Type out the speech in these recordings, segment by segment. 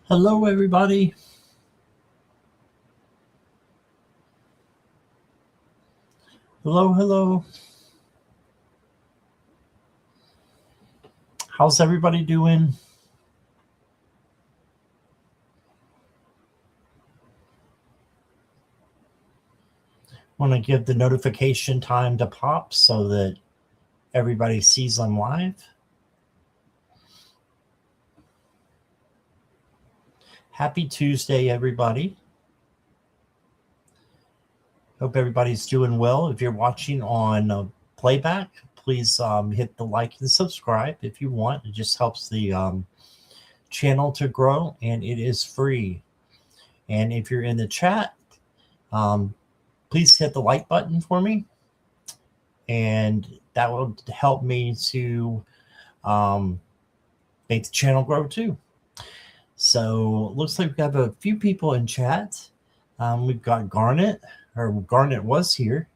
Hello, everybody. Hello, hello. How's everybody doing? Want to give the notification time to pop so that everybody sees I'm live. Happy Tuesday, everybody. Hope everybody's doing well. If you're watching on playback, please hit the like and subscribe if you want. It just helps the channel to grow, and it is free. And if you're in the chat, please hit the like button for me, and that will help me to make the channel grow too. So looks like we have a few people in chat. We've got Garnet, or Garnet was here.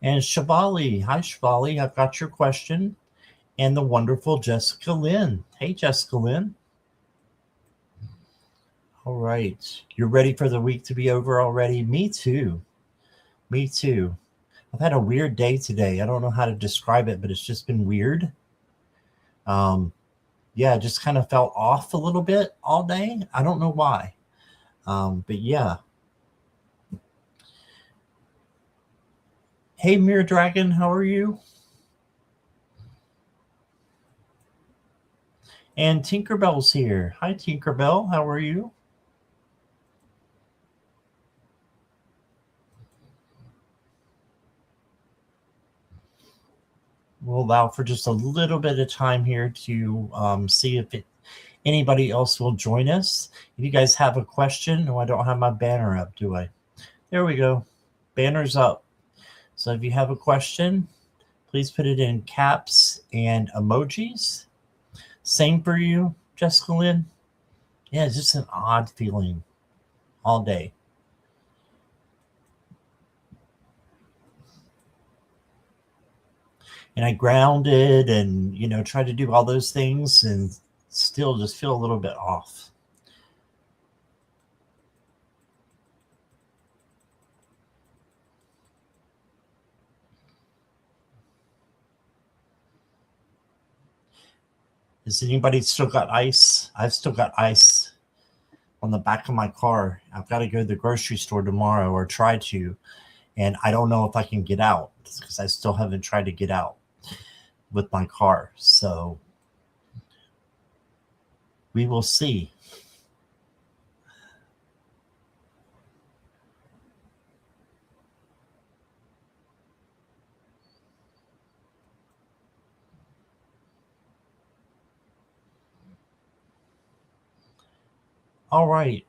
And Shavali. Hi, Shavali. I've got your question. And the wonderful Jessica Lynn. Hey, Jessica Lynn. All right. You're ready for the week to be over already? Me too. Me too. I've had a weird day today. I don't know how to describe it, but it's just been weird. Yeah, just kind of felt off a little bit all day. I don't know why. But yeah. Hey, Mirror Dragon, how are you? And Tinkerbell's here. Hi, Tinkerbell. How are you? We'll allow for just a little bit of time here to see if anybody else will join us. If you guys have a question, I don't have my banner up, do I? There we go. Banner's up. So if you have a question, please put it in caps and emojis. Same for you, Jessica Lynn. Yeah, it's just an odd feeling all day. And I grounded and, tried to do all those things and still just feel a little bit off. Has anybody still got ice? I've still got ice on the back of my car. I've got to go to the grocery store tomorrow, or try to, and I don't know if I can get out because I still haven't tried to get out with my car. So we will see. All right.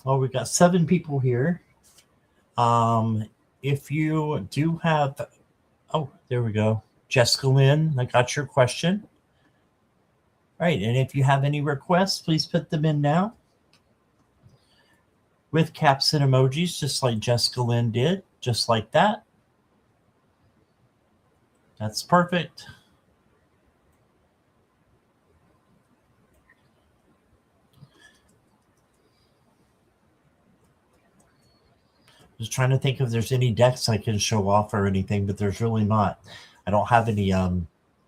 Well, we've got 7 people here. If you do have, oh, there we go. Jessica Lynn, I got your question. All right. And if you have any requests, please put them in now with caps and emojis, just like Jessica Lynn did, just like that. That's perfect. Just trying to think if there's any decks I can show off or anything, but there's really not. I don't have any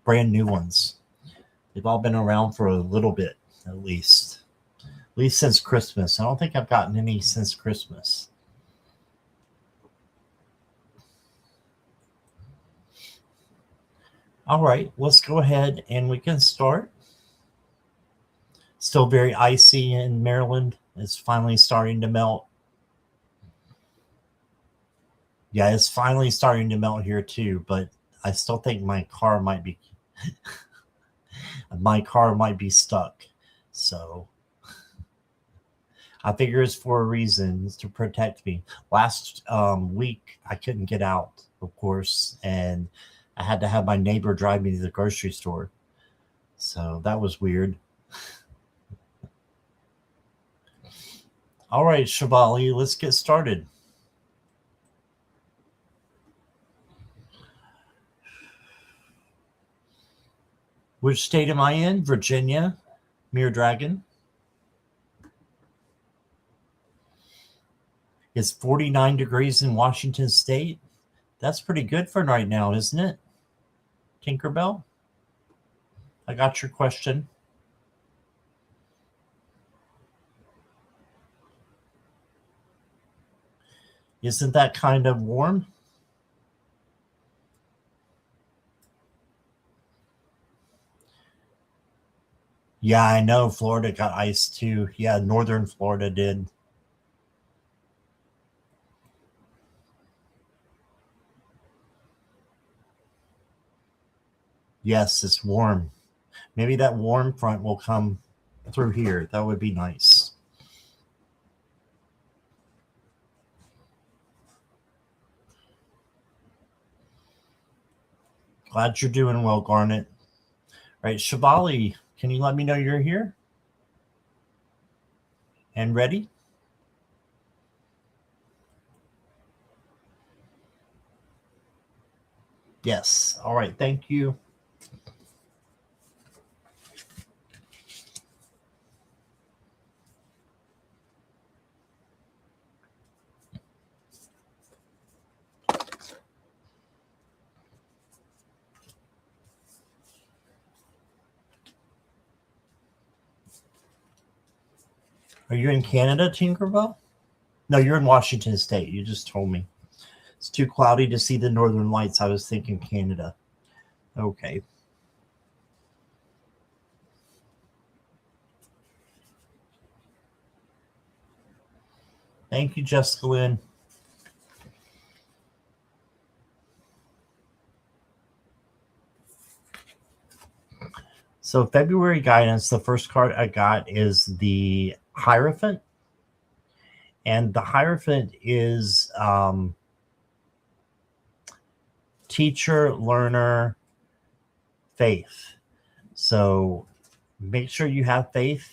brand new ones. They've all been around for a little bit, at least since Christmas. I don't think I've gotten any since Christmas. All right, let's go ahead and we can start. Still very icy in Maryland. It's finally starting to melt. Yeah, it's finally starting to melt here too, but I still think my car might be stuck. So I figure it's for a reason. It's to protect me. Last week I couldn't get out, of course, and I had to have my neighbor drive me to the grocery store. So that was weird. All right, Shavali, let's get started. Which state am I in? Virginia. Mirror Dragon. It's 49 degrees in Washington State. That's pretty good for right now, isn't it? Tinkerbell? I got your question. Isn't that kind of warm? Yeah, I know Florida got ice too. Yeah, northern Florida did. Yes, it's warm. Maybe that warm front will come through here. That would be nice. Glad you're doing well, Garnet. All right, Shivali, can you let me know you're here and ready? Yes. All right. Thank you. Are you in Canada, Tinkerbell? No, you're in Washington State. You just told me. It's too cloudy to see the northern lights. I was thinking Canada. Okay. Thank you, Jessica Lynn. So February guidance, the first card I got is the Hierophant. And the Hierophant is teacher, learner, faith. So make sure you have faith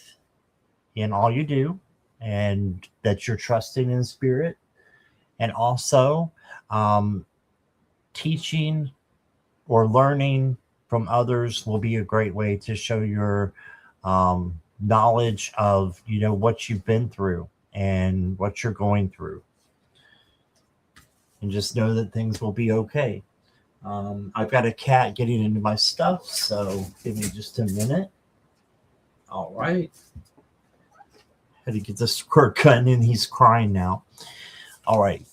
in all you do and that you're trusting in spirit. And also teaching or learning from others will be a great way to show your knowledge of, you know, what you've been through and what you're going through. And just know that things will be okay. I've got a cat getting into my stuff, so give me just a minute. All right. Had to get the squirt gun and he's crying now. All right.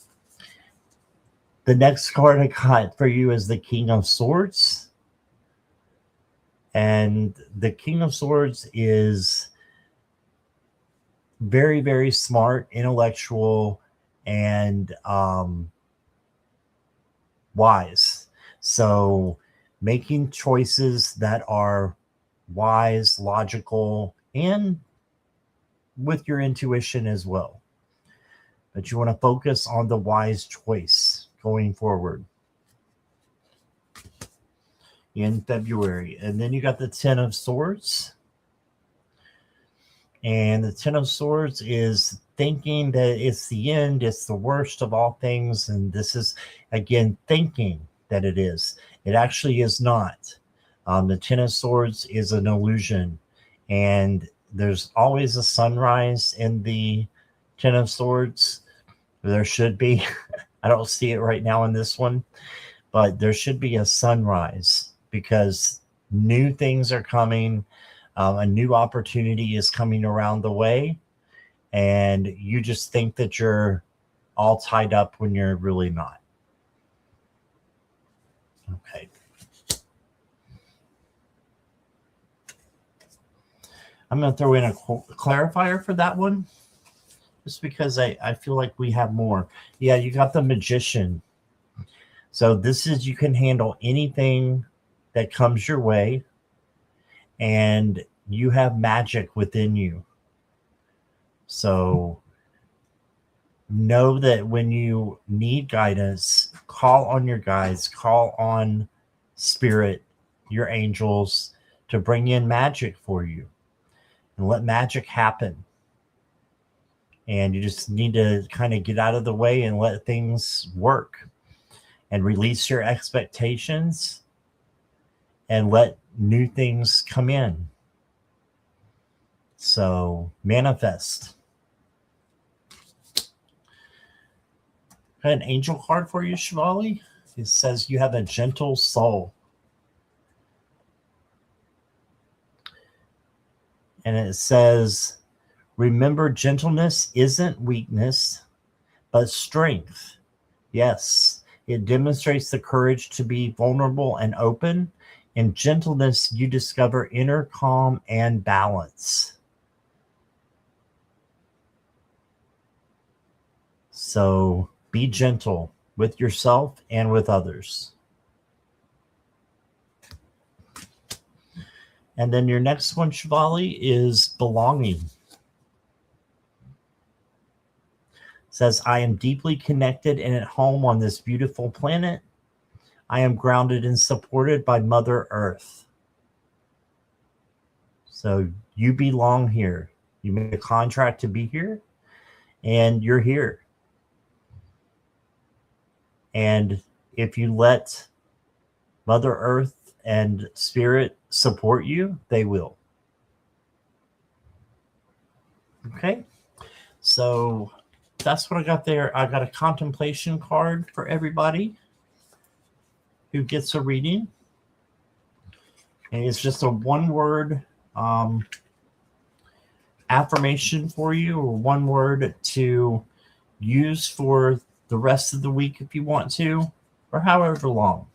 The next card I got for you is the King of Swords. And the King of Swords is very, very smart, intellectual, and wise. So making choices that are wise, logical, and with your intuition as well. But you want to focus on the wise choice going forward in February. And then you got the Ten of Swords. And the Ten of Swords is thinking that it's the end, it's the worst of all things. And this is, again, thinking that it is. It actually is not. The Ten of Swords is an illusion. And there's always a sunrise in the Ten of Swords. There should be. I don't see it right now in this one. But there should be a sunrise because new things are coming. A new opportunity is coming around the way. And you just think that you're all tied up when you're really not. Okay. I'm going to throw in a clarifier for that one. Just because I feel like we have more. Yeah, you got the Magician. So this is, you can handle anything that comes your way. And you have magic within you. So know that when you need guidance, call on your guides, call on spirit, your angels, to bring in magic for you. And let magic happen. And you just need to kind of get out of the way and let things work. And release your expectations. And let new things come in. So manifest. An angel card for you, Shivali. It says you have a gentle soul. And it says, remember, gentleness isn't weakness, but strength. Yes, it demonstrates the courage to be vulnerable and open. In gentleness, you discover inner calm and balance. So be gentle with yourself and with others. And then your next one, Shivali, is belonging. It says, I am deeply connected and at home on this beautiful planet. I am grounded and supported by Mother Earth. So you belong here. You made a contract to be here, and you're here. And if you let Mother Earth and Spirit support you, they will. Okay, so that's what I got there. I got a contemplation card for everybody who gets a reading. And it's just a one-word affirmation for you, or one word to use for the rest of the week if you want to, or however long.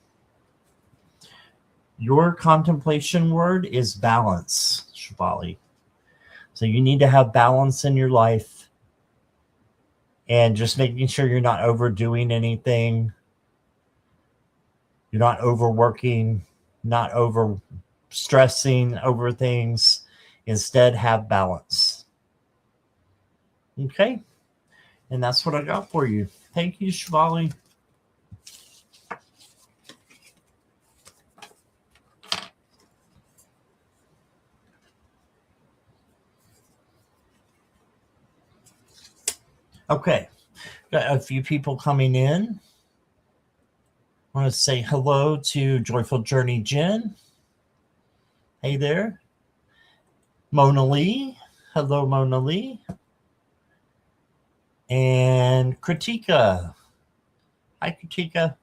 Your contemplation word is balance, Shivali. So you need to have balance in your life, and just making sure you're not overdoing anything. You're not overworking, not over stressing over things. Instead, have balance. Okay? And that's what I got for you. Thank you, Shivali. Okay. Got a few people coming in. I want to say hello to Joyful Journey Jen. Hey there. Mona Lee. Hello, Mona Lee. And Kritika. Hi, Kritika.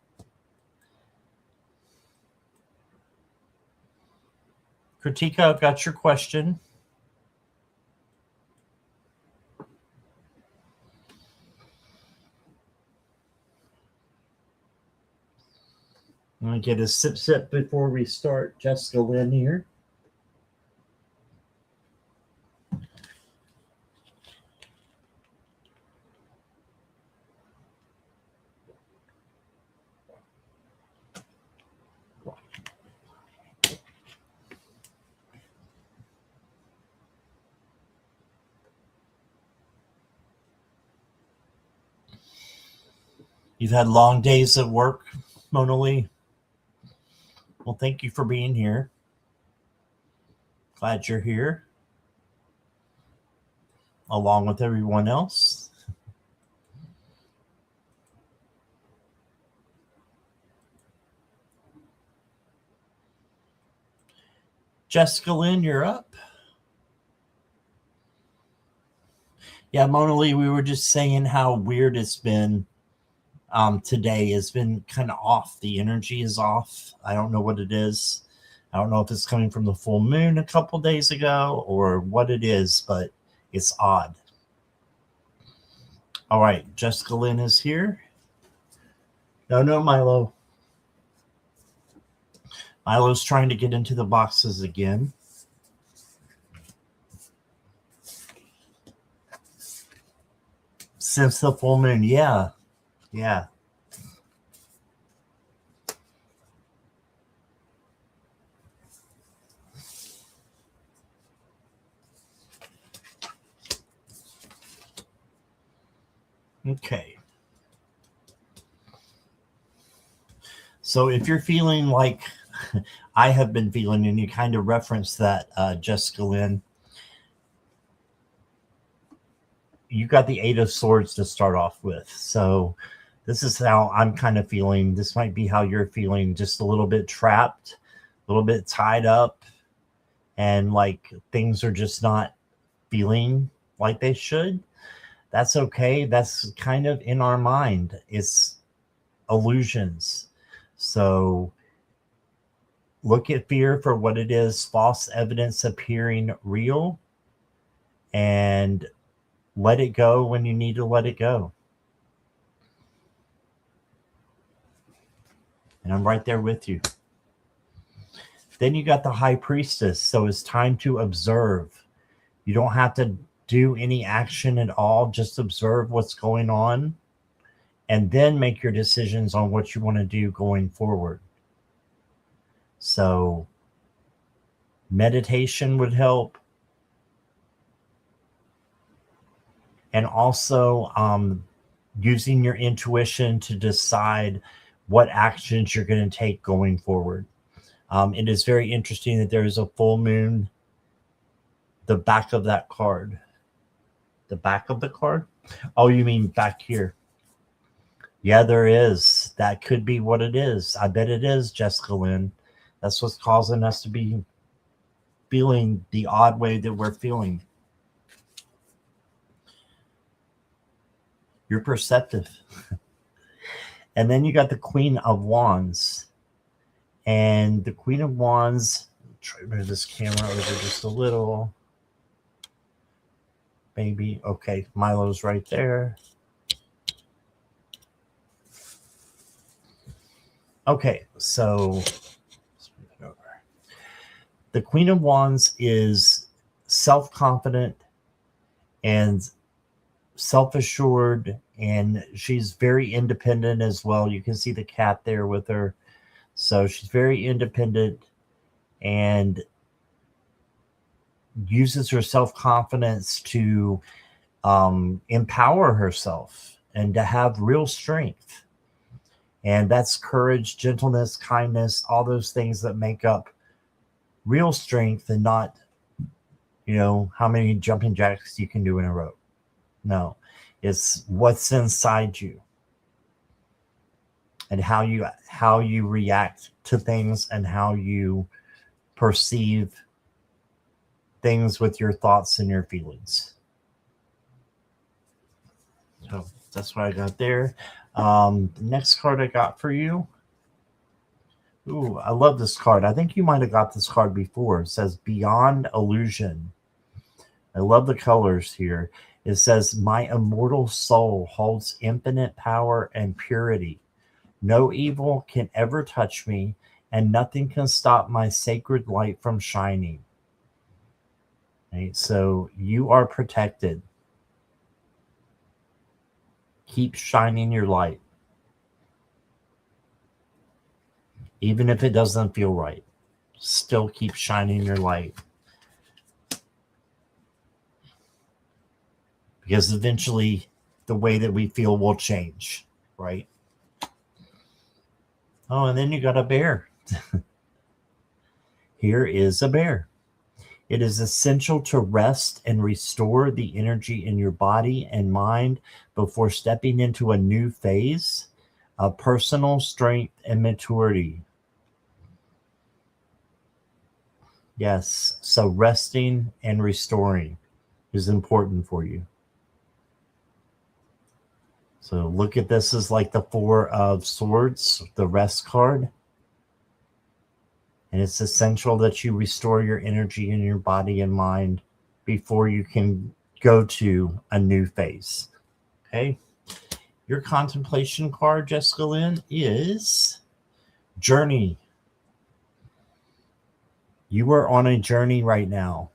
Kritika, I've got your question. I'm going to get a sip before we start. Jessica Lynn here. You've had long days at work, Mona Lee. Well, thank you for being here. Glad you're here, along with everyone else. Jessica Lynn, you're up. Yeah, Mona Lee, we were just saying how weird it's been. Today has been kind of off. The energy is off. I don't know what it is. I don't know if it's coming from the full moon a couple days ago or what it is, but it's odd. All right, Jessica Lynn is here. No, Milo. Milo's trying to get into the boxes again. Since the full moon, yeah. Yeah. Okay. So if you're feeling like I have been feeling, and you kind of referenced that, Jessica Lynn, you got the Eight of Swords to start off with. So this is how I'm kind of feeling. This might be how you're feeling, just a little bit trapped, little bit tied up, and like things are just not feeling like they should, that's okay. That's kind of in our mind. It's illusions. So look at fear for what it is, false evidence appearing real, and let it go when you need to let it go. And I'm right there with you. Then you got the high priestess. So it's time to observe. You don't have to do any action at all. Just observe what's going on and then make your decisions on what you want to do going forward. So meditation would help. And also using your intuition to decide what actions you're going to take going forward. It is very interesting that there is a full moon. The back of that card. The back of the card? Oh, you mean back here? Yeah, there is. That could be what it is. I bet it is, Jessica Lynn. That's what's causing us to be feeling the odd way that we're feeling. You're perceptive. And then you got the Queen of Wands. And the Queen of Wands, try to move this camera over just a little. Maybe. Okay, Milo's right there. Okay, so let's move it over. The Queen of Wands is self-confident and self-assured, and she's very independent as well. You can see the cat there with her. So she's very independent and uses her self-confidence to empower herself and to have real strength. And that's courage, gentleness, kindness, all those things that make up real strength, and not, how many jumping jacks you can do in a row. No, it's what's inside you and how you react to things and how you perceive things with your thoughts and your feelings. So that's what I got there. The next card I got for you. Ooh, I love this card. I think you might have got this card before. It says Beyond Illusion. I love the colors here. It says, my immortal soul holds infinite power and purity. No evil can ever touch me, and nothing can stop my sacred light from shining. Right? So you are protected. Keep shining your light. Even if it doesn't feel right, still keep shining your light. Because eventually the way that we feel will change, right? Oh, and then you got a bear. Here is a bear. It is essential to rest and restore the energy in your body and mind before stepping into a new phase of personal strength and maturity. Yes, so resting and restoring is important for you. So look at this as like the Four of Swords, the rest card. And it's essential that you restore your energy in your body and mind before you can go to a new phase. Okay. Your contemplation card, Jessica Lynn, is Journey. You are on a journey right now.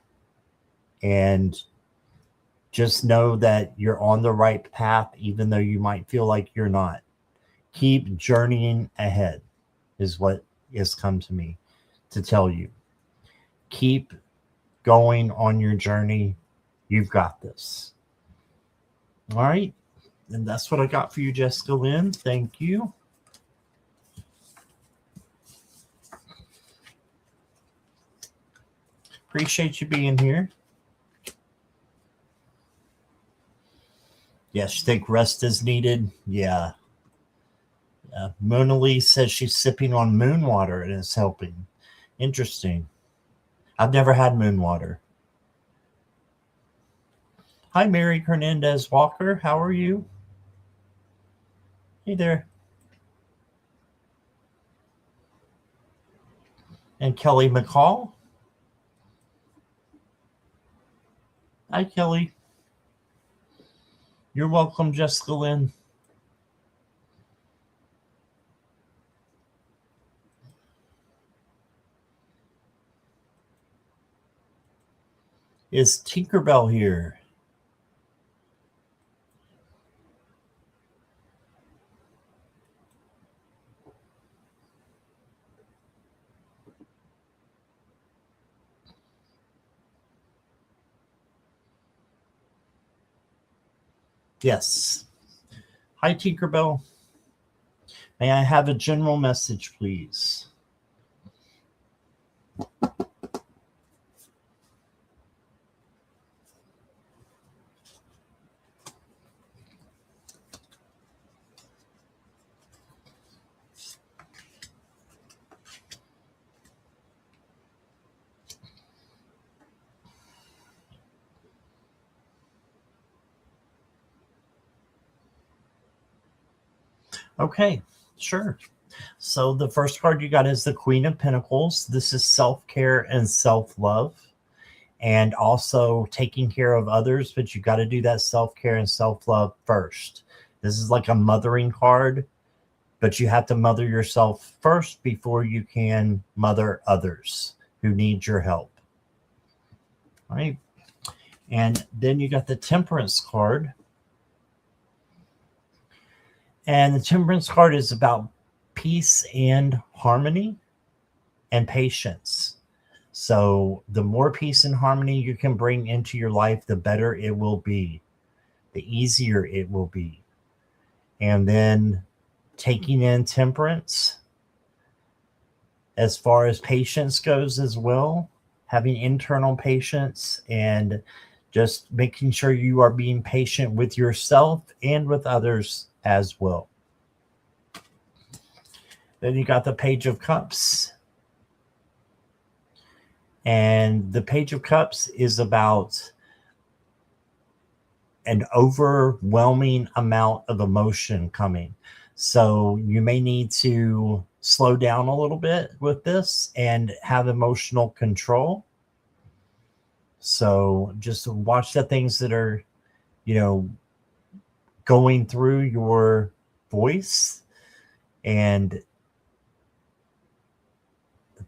And just know that you're on the right path, even though you might feel like you're not. Keep journeying ahead is what has come to me to tell you. Keep going on your journey. You've got this. All right. And that's what I got for you, Jessica Lynn. Thank you. Appreciate you being here. Yes, you think rest is needed? Yeah. Mona Lee says she's sipping on moon water and it's helping. Interesting. I've never had moon water. Hi, Mary Hernandez Walker. How are you? Hey there. And Kelly McCall. Hi, Kelly. You're welcome, Jessica Lynn. Is Tinkerbell here? Yes. Hi, Tinkerbell. May I have a general message, please? Okay, sure. So the first card you got is the Queen of Pentacles. This is self-care and self-love, and also taking care of others, but you got to do that self-care and self-love first. This is like a mothering card, but you have to mother yourself first before you can mother others who need your help. All right. And then you got the Temperance card. And the Temperance card is about peace and harmony and patience. So the more peace and harmony you can bring into your life, the better it will be, the easier it will be. And then taking in temperance as far as patience goes as well, having internal patience and just making sure you are being patient with yourself and with others as well. Then you got the Page of Cups. And the Page of Cups is about an overwhelming amount of emotion coming. So you may need to slow down a little bit with this and have emotional control. So just watch the things that are, going through your voice and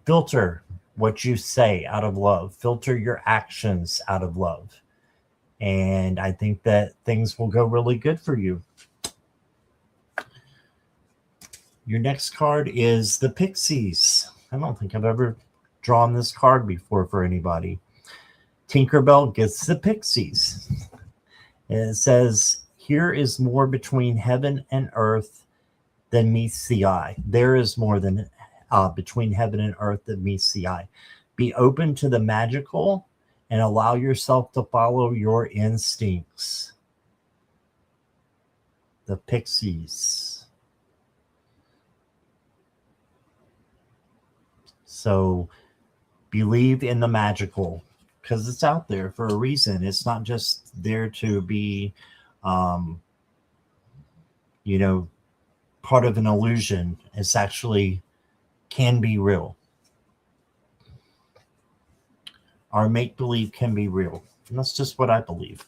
filter what you say out of love, filter your actions out of love. And I think that things will go really good for you. Your next card is the Pixies. I don't think I've ever drawn this card before for anybody. Tinkerbell gets the Pixies. And it says, here is more between heaven and earth than meets the eye. There is more than between heaven and earth that meets the eye. Be open to the magical and allow yourself to follow your instincts. The Pixies. So believe in the magical, because it's out there for a reason. It's not just there to be, part of an illusion. It's actually can be real. Our make-believe can be real. And that's just what I believe.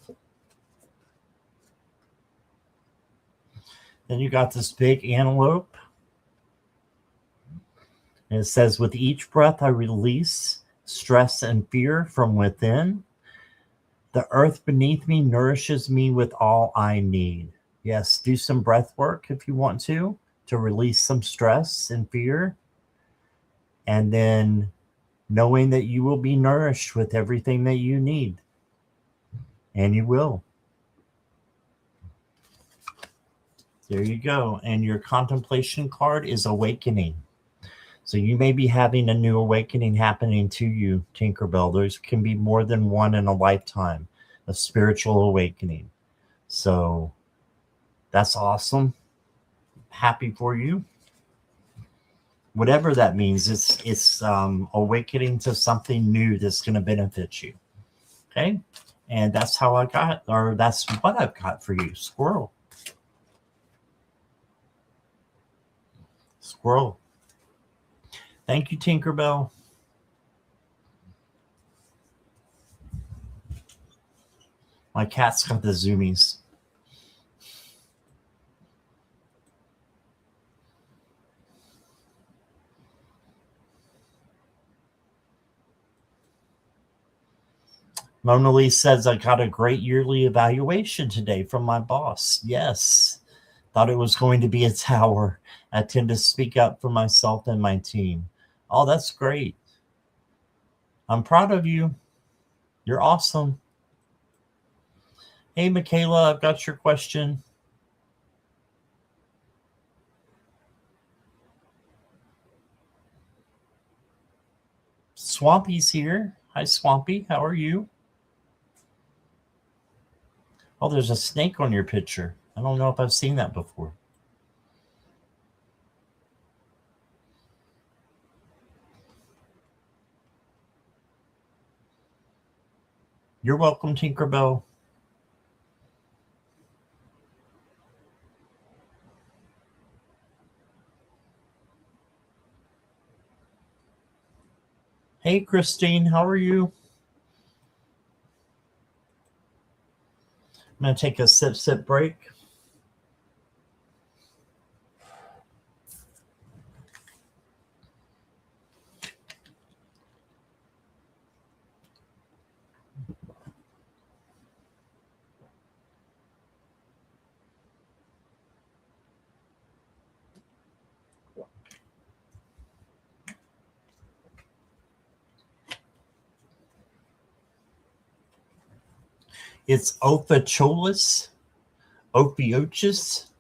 Then you got this big antelope. And it says, with each breath I release stress and fear from within. The earth beneath me nourishes me with all I need. Yes, do some breath work if you want to release some stress and fear. And then knowing that you will be nourished with everything that you need. And you will. There you go. And your contemplation card is awakening. So you may be having a new awakening happening to you, Tinkerbell. There's can be more than one in a lifetime, a spiritual awakening. So that's awesome. Happy for you. whatever that means. It's awakening to something new that's going to benefit you. Okay, and that's how I got, or that's what I've got for you, squirrel. Squirrel. Thank you, Tinkerbell. My cat's got the zoomies. Mona Lee says, I got a great yearly evaluation today from my boss. Yes. Thought it was going to be a tower. I tend to speak up for myself and my team. Oh, that's great. I'm proud of you. You're awesome. Hey, Michaela, I've got your question. Swampy's here. Hi, Swampy. How are you? Oh, there's a snake on your picture. I don't know if I've seen that before. You're welcome, Tinkerbell. Hey, Christine, how are you? I'm going to take a sip break. It's Ophiuchus. Ophiuchus.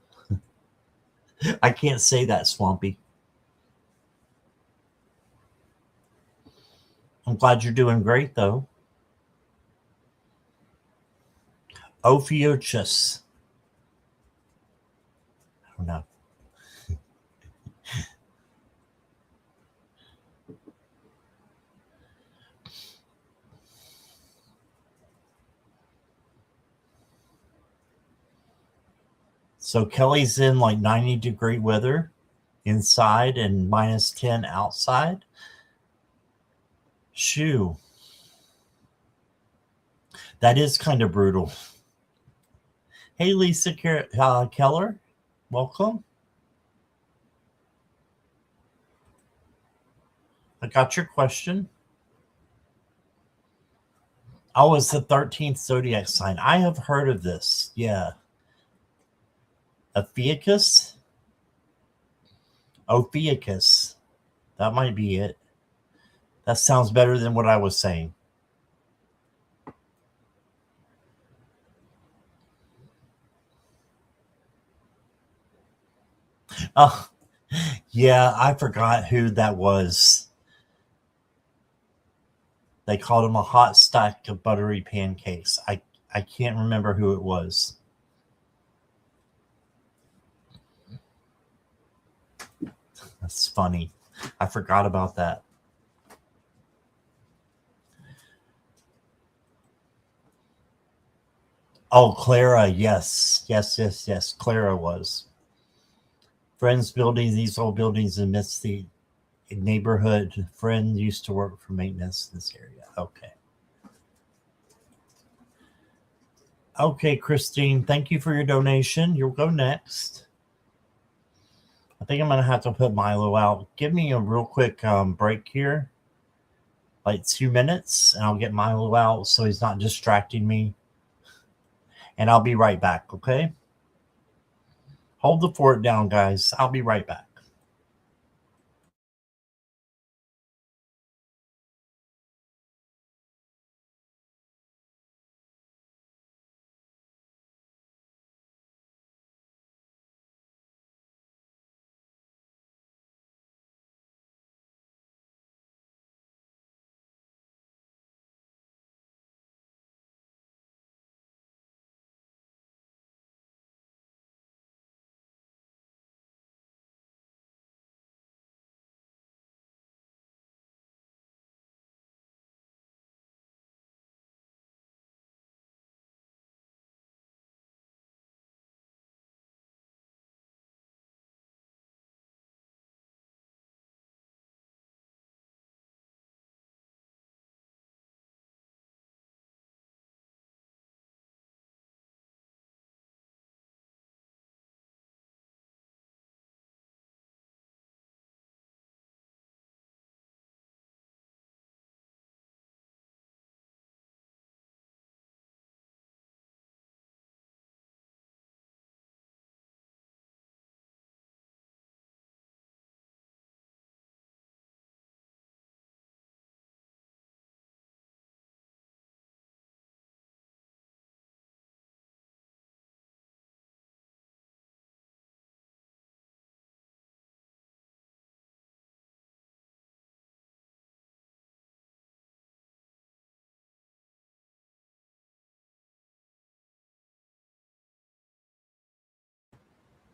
I can't say that, Swampy. I'm glad you're doing great, though. Ophiuchus. I don't know. So Kelly's in like 90-degree weather inside and minus 10 outside. Shoo. That is kind of brutal. Hey, Lisa Keller. Welcome. I got your question. Oh, it's the 13th zodiac sign. I have heard of this. Yeah. Ophiuchus? Ophiuchus. That might be it. That sounds better than what I was saying. Oh, yeah, I forgot who that was. They called him a hot stack of buttery pancakes. I can't remember who it was. That's funny. I forgot about that. Oh, Clara, yes. Yes. Clara was. Friends building these old buildings amidst the neighborhood. Friend used to work for maintenance in this area. Okay. Okay, Christine, thank you for your donation. You'll go next. I think I'm going to have to put Milo out. Give me a real quick break here, like 2 minutes, and I'll get Milo out so he's not distracting me. And I'll be right back, okay? Hold the fort down, guys. I'll be right back.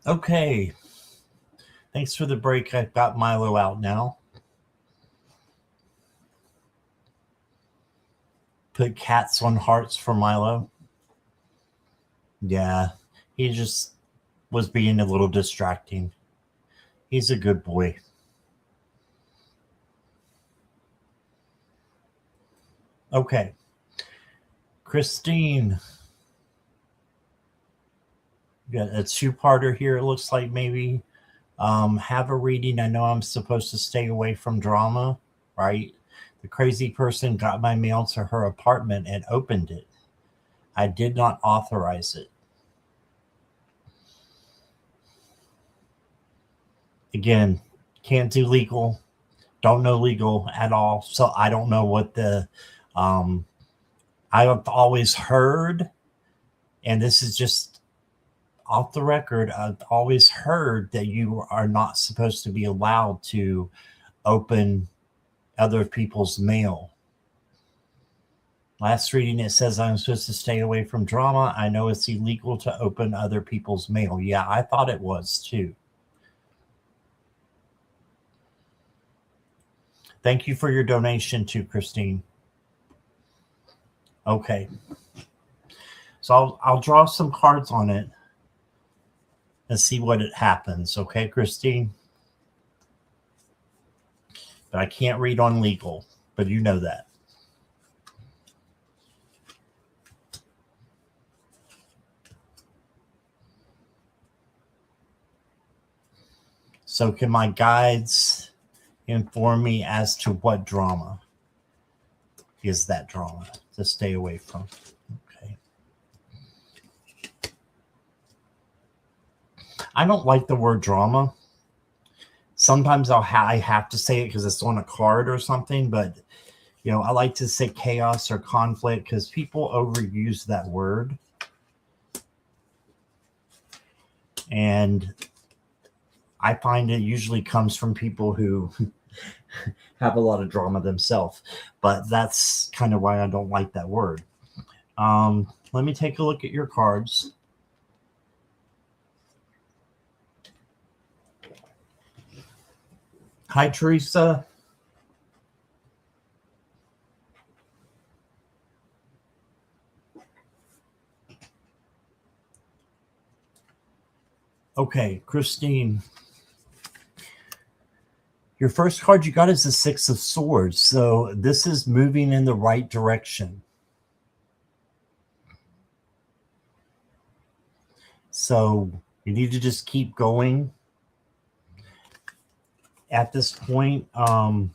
Okay. Thanks for the break. I've got Milo out now. Put cats on hearts for Milo. Yeah, he just was being a little distracting. He's a good boy. Okay. Christine. Got a two-parter here, it looks like maybe. Have a reading. I know I'm supposed to stay away from drama, right? The crazy person got my mail to her apartment and opened it. I did not authorize it. Again, can't do legal. Don't know legal at all. So I don't know what the I've always heard, and this is just off the record, I've always heard that you are not supposed to be allowed to open other people's mail. Last reading, it says I'm supposed to stay away from drama. I know it's illegal to open other people's mail. Yeah, I thought it was too. Thank you for your donation too, Christine. Okay. So I'll draw some cards on it and see what it happens. Okay, Christine? But I can't read on legal, but you know that. So can my guides inform me as to what drama is that drama to stay away from? Okay. I don't like the word drama. Sometimes I have to say it because it's on a card or something, but I like to say chaos or conflict because people overuse that word. And I find it usually comes from people who have a lot of drama themselves, but that's kind of why I don't like that word. Let me take a look at your cards. Hi, Teresa. Okay, Christine. Your first card you got is the Six of Swords. So this is moving in the right direction. So you need to just keep going. At this point, the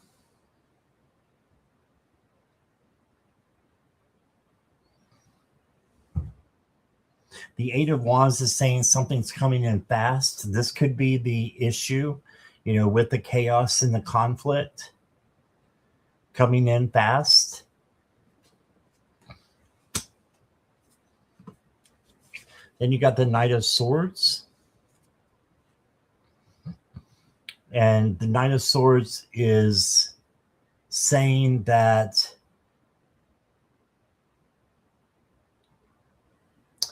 Eight of Wands is saying something's coming in fast. This could be the issue, with the chaos and the conflict coming in fast. Then you got the Knight of Swords. And the Knight of Swords is saying that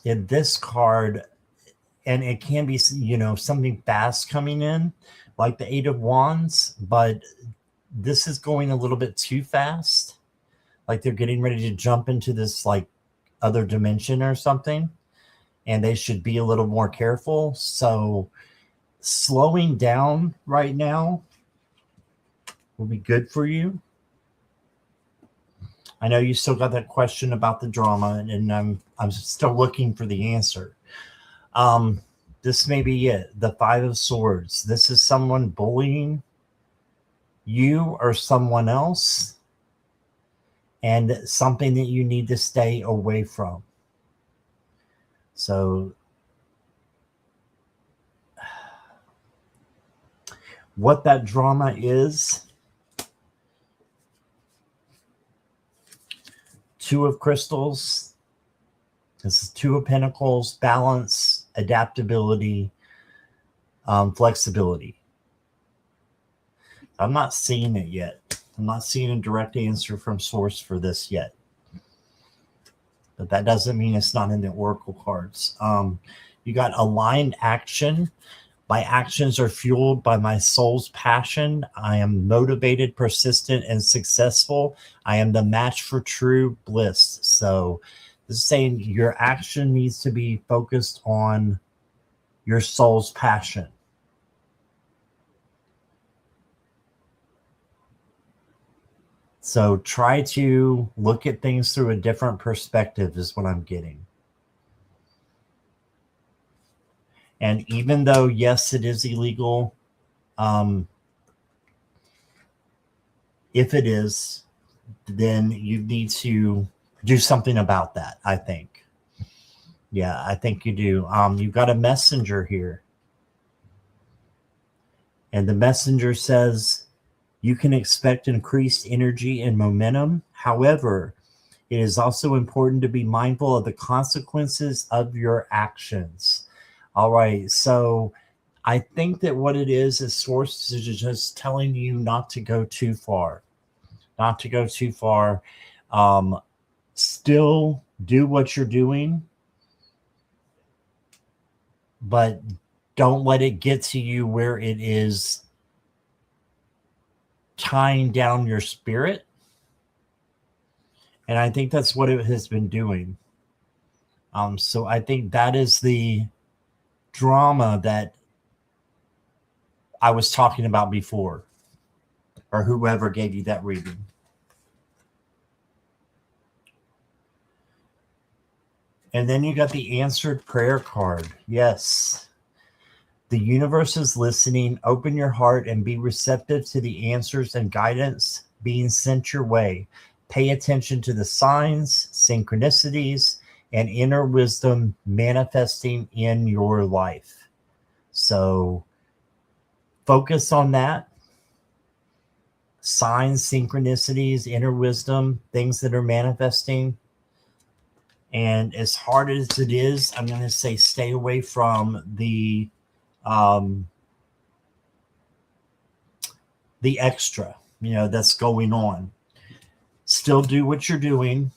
in this card, and it can be, something fast coming in, like the Eight of Wands, but this is going a little bit too fast. Like they're getting ready to jump into this like other dimension or something, and they should be a little more careful. So slowing down right now will be good for you. I know you still got that question about the drama, and I'm still looking for the answer. This may be it. The Five of Swords. This is someone bullying you or someone else, and something that you need to stay away from. So what that drama is: Two of Crystals. This is Two of Pentacles, balance, adaptability, flexibility. I'm not seeing it yet. I'm not seeing a direct answer from source for this yet. But that doesn't mean it's not in the Oracle cards. You got aligned action. My actions are fueled by my soul's passion. I am motivated, persistent, and successful. I am the match for true bliss. So this is saying your action needs to be focused on your soul's passion. So try to look at things through a different perspective is what I'm getting. And even though, yes, it is illegal, if it is, then you need to do something about that, I think. Yeah, I think you do. You've got a messenger here. And the messenger says you can expect increased energy and momentum. However, it is also important to be mindful of the consequences of your actions. All right. So I think that what it is Source is just telling you not to go too far. Not to go too far. Still do what you're doing, but don't let it get to you where it is tying down your spirit. And I think that's what it has been doing. So I think that is the drama that I was talking about before, or whoever gave you that reading. And then you got the answered prayer card. Yes. The universe is listening. Open your heart and be receptive to the answers and guidance being sent your way. Pay attention to the signs, synchronicities, and inner wisdom manifesting in your life. So focus on that. Signs, synchronicities, inner wisdom, things that are manifesting. And as hard as it is, I'm going to say stay away from the extra, that's going on. Still do what you're doing.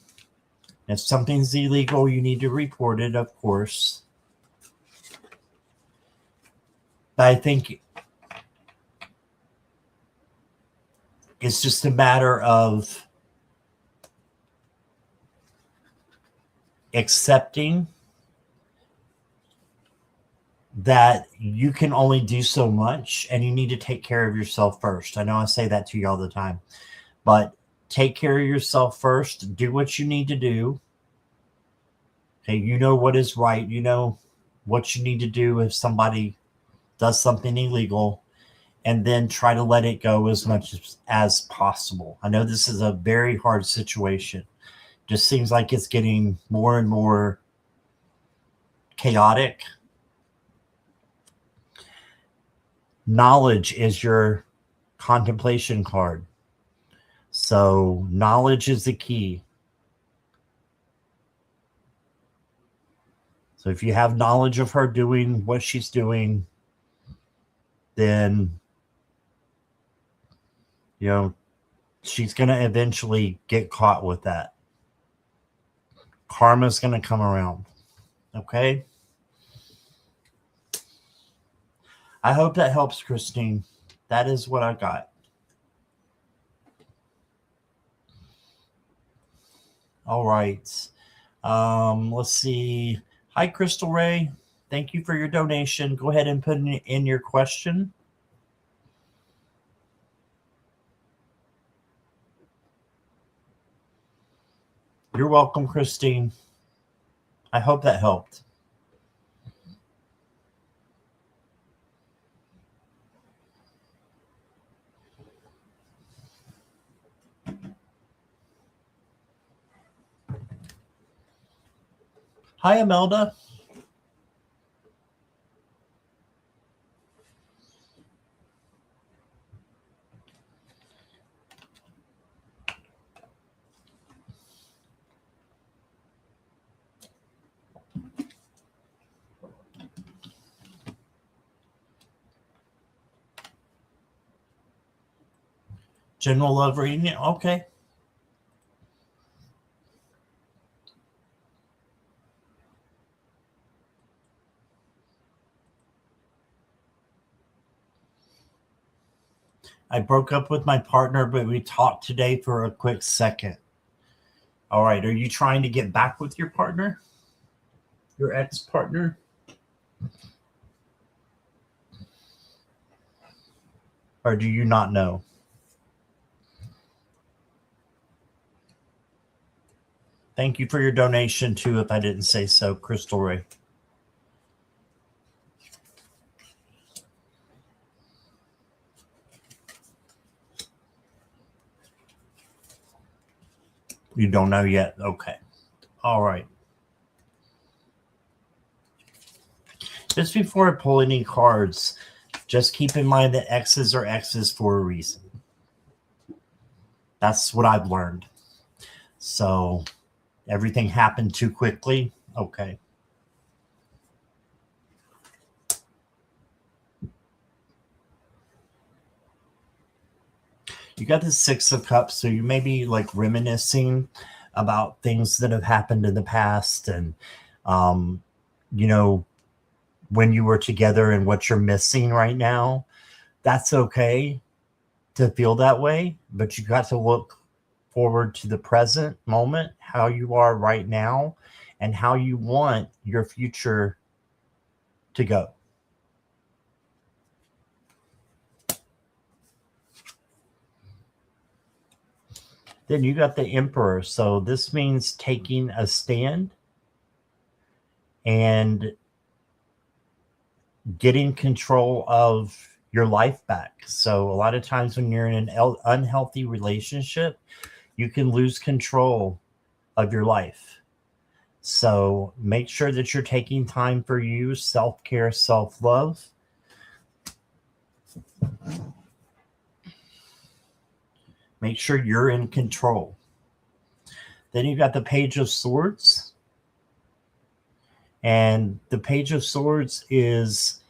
If something's illegal, you need to report it, of course. But I think it's just a matter of accepting that you can only do so much and you need to take care of yourself first. I know I say that to you all the time, but take care of yourself first. Do what you need to do. Okay, you know what is right. You know what you need to do if somebody does something illegal, and then try to let it go as much as possible. I know this is a very hard situation. Just seems like it's getting more and more chaotic. Knowledge is your contemplation card. So knowledge is the key. So if you have knowledge of her doing what she's doing, then, she's going to eventually get caught with that. Karma's going to come around. Okay? I hope that helps, Christine. That is what I got. All right. Let's see. Hi, Crystal Ray. Thank you for your donation. Go ahead and put in your question. You're welcome, Christine. I hope that helped. Hi, Imelda. General love reading. Okay. I broke up with my partner, but we talked today for a quick second. All right. Are you trying to get back with your partner? Your ex-partner? Or do you not know? Thank you for your donation, too, if I didn't say so, Crystal Ray. You don't know yet? Okay. All right. Just before I pull any cards, just keep in mind that X's are X's for a reason. That's what I've learned. So everything happened too quickly. Okay. You got the Six of Cups, so you may be like reminiscing about things that have happened in the past and, you know, when you were together and what you're missing right now. That's okay to feel that way, but you got to look forward to the present moment, how you are right now, and how you want your future to go. Then you got the Emperor. So this means taking a stand and getting control of your life back. So a lot of times when you're in an unhealthy relationship, you can lose control of your life. So make sure that you're taking time for you, self-care, self-love. Make sure you're in control. Then you've got the Page of Swords. And the Page of Swords is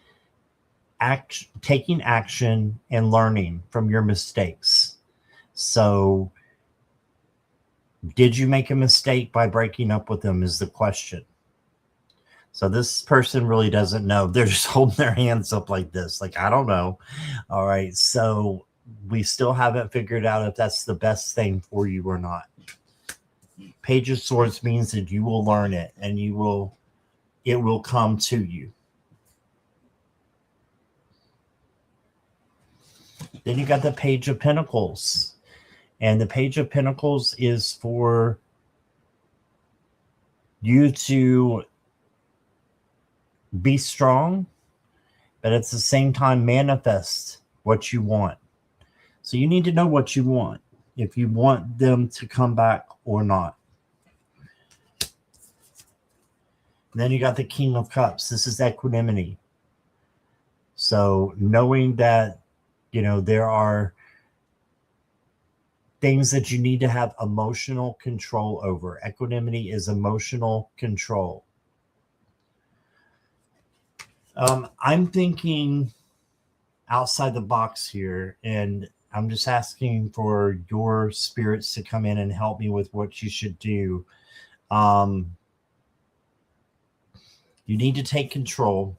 taking action and learning from your mistakes. So did you make a mistake by breaking up with them is the question. So this person really doesn't know. They're just holding their hands up like this. Like, I don't know. All right. So we still haven't figured out if that's the best thing for you or not. Page of Swords means that you will learn it and it will come to you. Then you got the Page of Pentacles. And the Page of Pentacles is for you to be strong, but at the same time manifest what you want. So you need to know what you want, if you want them to come back or not. And then you got the King of Cups. This is equanimity. So knowing that, you know, there are things that you need to have emotional control over. Equanimity is emotional control. I'm thinking outside the box here, and I'm just asking for your spirits to come in and help me with what you should do. You need to take control.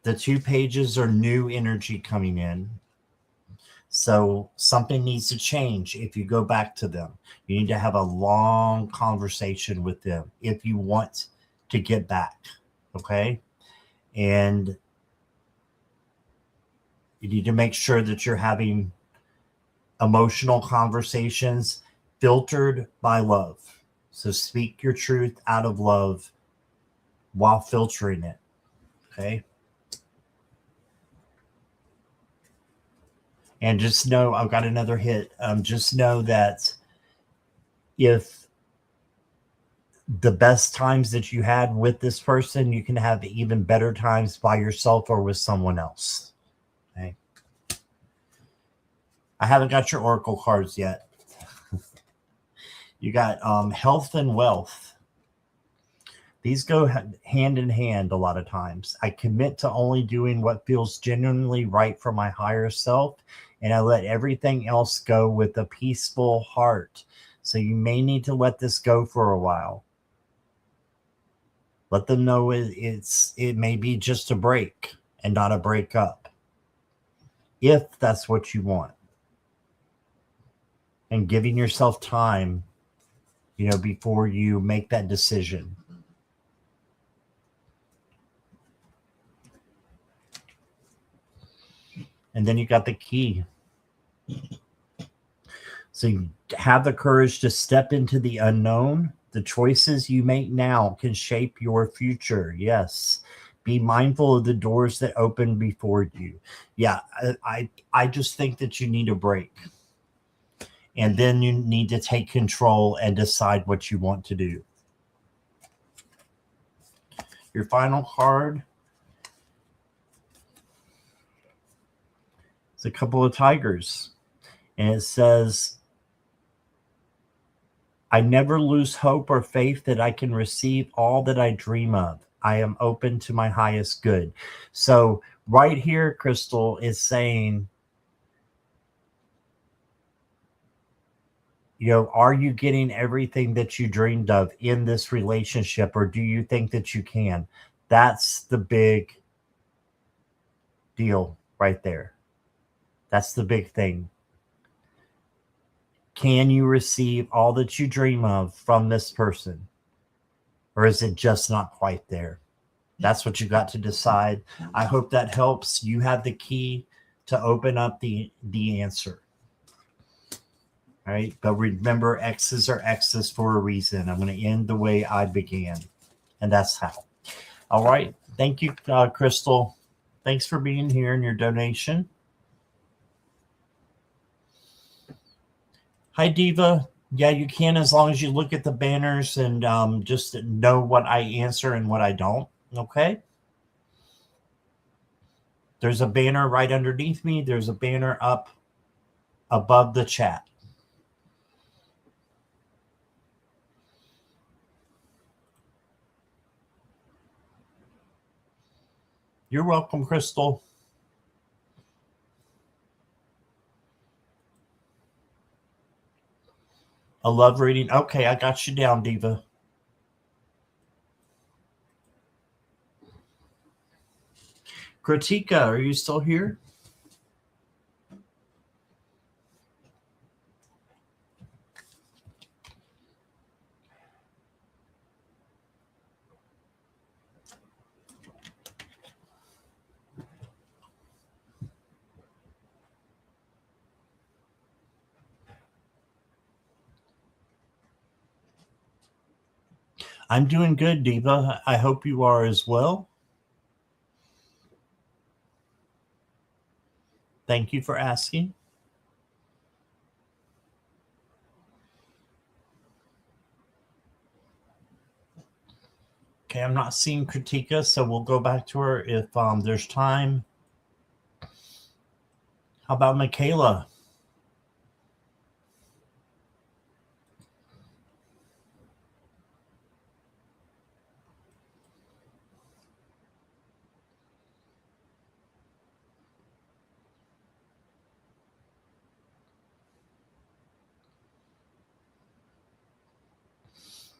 The 2 pages are new energy coming in. So something needs to change if you go back to them. You need to have a long conversation with them if you want to get back. Okay? And you need to make sure that you're having emotional conversations filtered by love. So speak your truth out of love while filtering it. Okay? And just know, I've got another hit. Just know that if the best times that you had with this person, you can have even better times by yourself or with someone else. Okay. I haven't got your oracle cards yet. You got health and wealth. These go hand in hand a lot of times. I commit to only doing what feels genuinely right for my higher self, and I let everything else go with a peaceful heart. So you may need to let this go for a while. Let them know it may be just a break. and not a breakup, if that's what you want. And giving yourself time, before you make that decision. And then you got the key. So you have the courage to step into the unknown. The choices you make now can shape your future. Yes. Be mindful of the doors that open before you. Yeah, I just think that you need a break. And then you need to take control and decide what you want to do. Your final card is a couple of tigers. And it says, I never lose hope or faith that I can receive all that I dream of. I am open to my highest good. So right here, Crystal is saying, are you getting everything that you dreamed of in this relationship, or do you think that you can? That's the big deal right there. That's the big thing. Can you receive all that you dream of from this person? Or is it just not quite there? That's what you got to decide. I hope that helps. You have the key to open up the answer. All right. But remember, X's are X's for a reason. I'm going to end the way I began. And that's how. All right. Thank you, Crystal. Thanks for being here and your donation. Hi, Diva. Yeah, you can, as long as you look at the banners and just know what I answer and what I don't. Okay. There's a banner right underneath me. There's a banner up above the chat. You're welcome, Crystal. A love reading. Okay, I got you down, Diva. Kritika, are you still here? I'm doing good, Diva. I hope you are as well. Thank you for asking. Okay, I'm not seeing Kritika, so we'll go back to her if there's time. How about Michaela?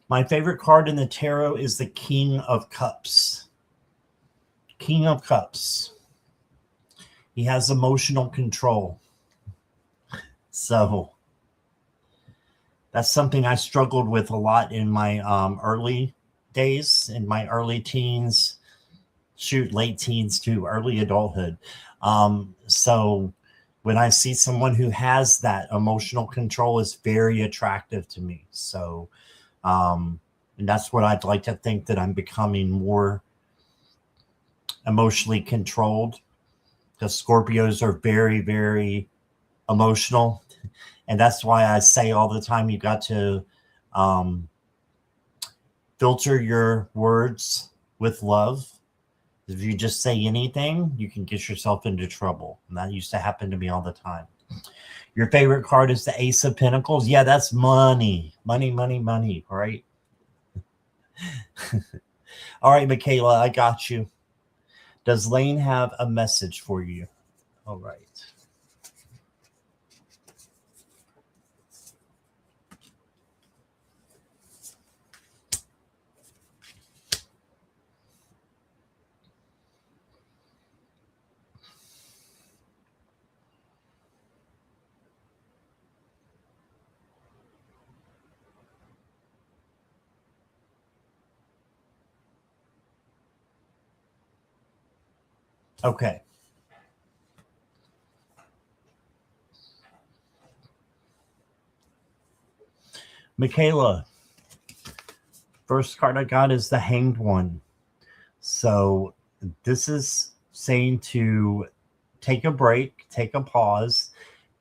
My favorite card in the tarot is the King of Cups. King of Cups. He has emotional control. So that's something I struggled with a lot in my early days, in my early teens, late teens to early adulthood. So when I see someone who has that emotional control, is very attractive to me. So and that's what I'd like to think, that I'm becoming more emotionally controlled, because Scorpios are very, very emotional. And that's why I say all the time, you got to filter your words with love. If you just say anything, you can get yourself into trouble. And that used to happen to me all the time. Your favorite card is the Ace of Pentacles. Yeah, that's money. Money, money, money, right? All right, Michaela, I got you. Does Lane have a message for you? All right. Okay. Michaela, first card I got is the Hanged One. So this is saying to take a break, take a pause,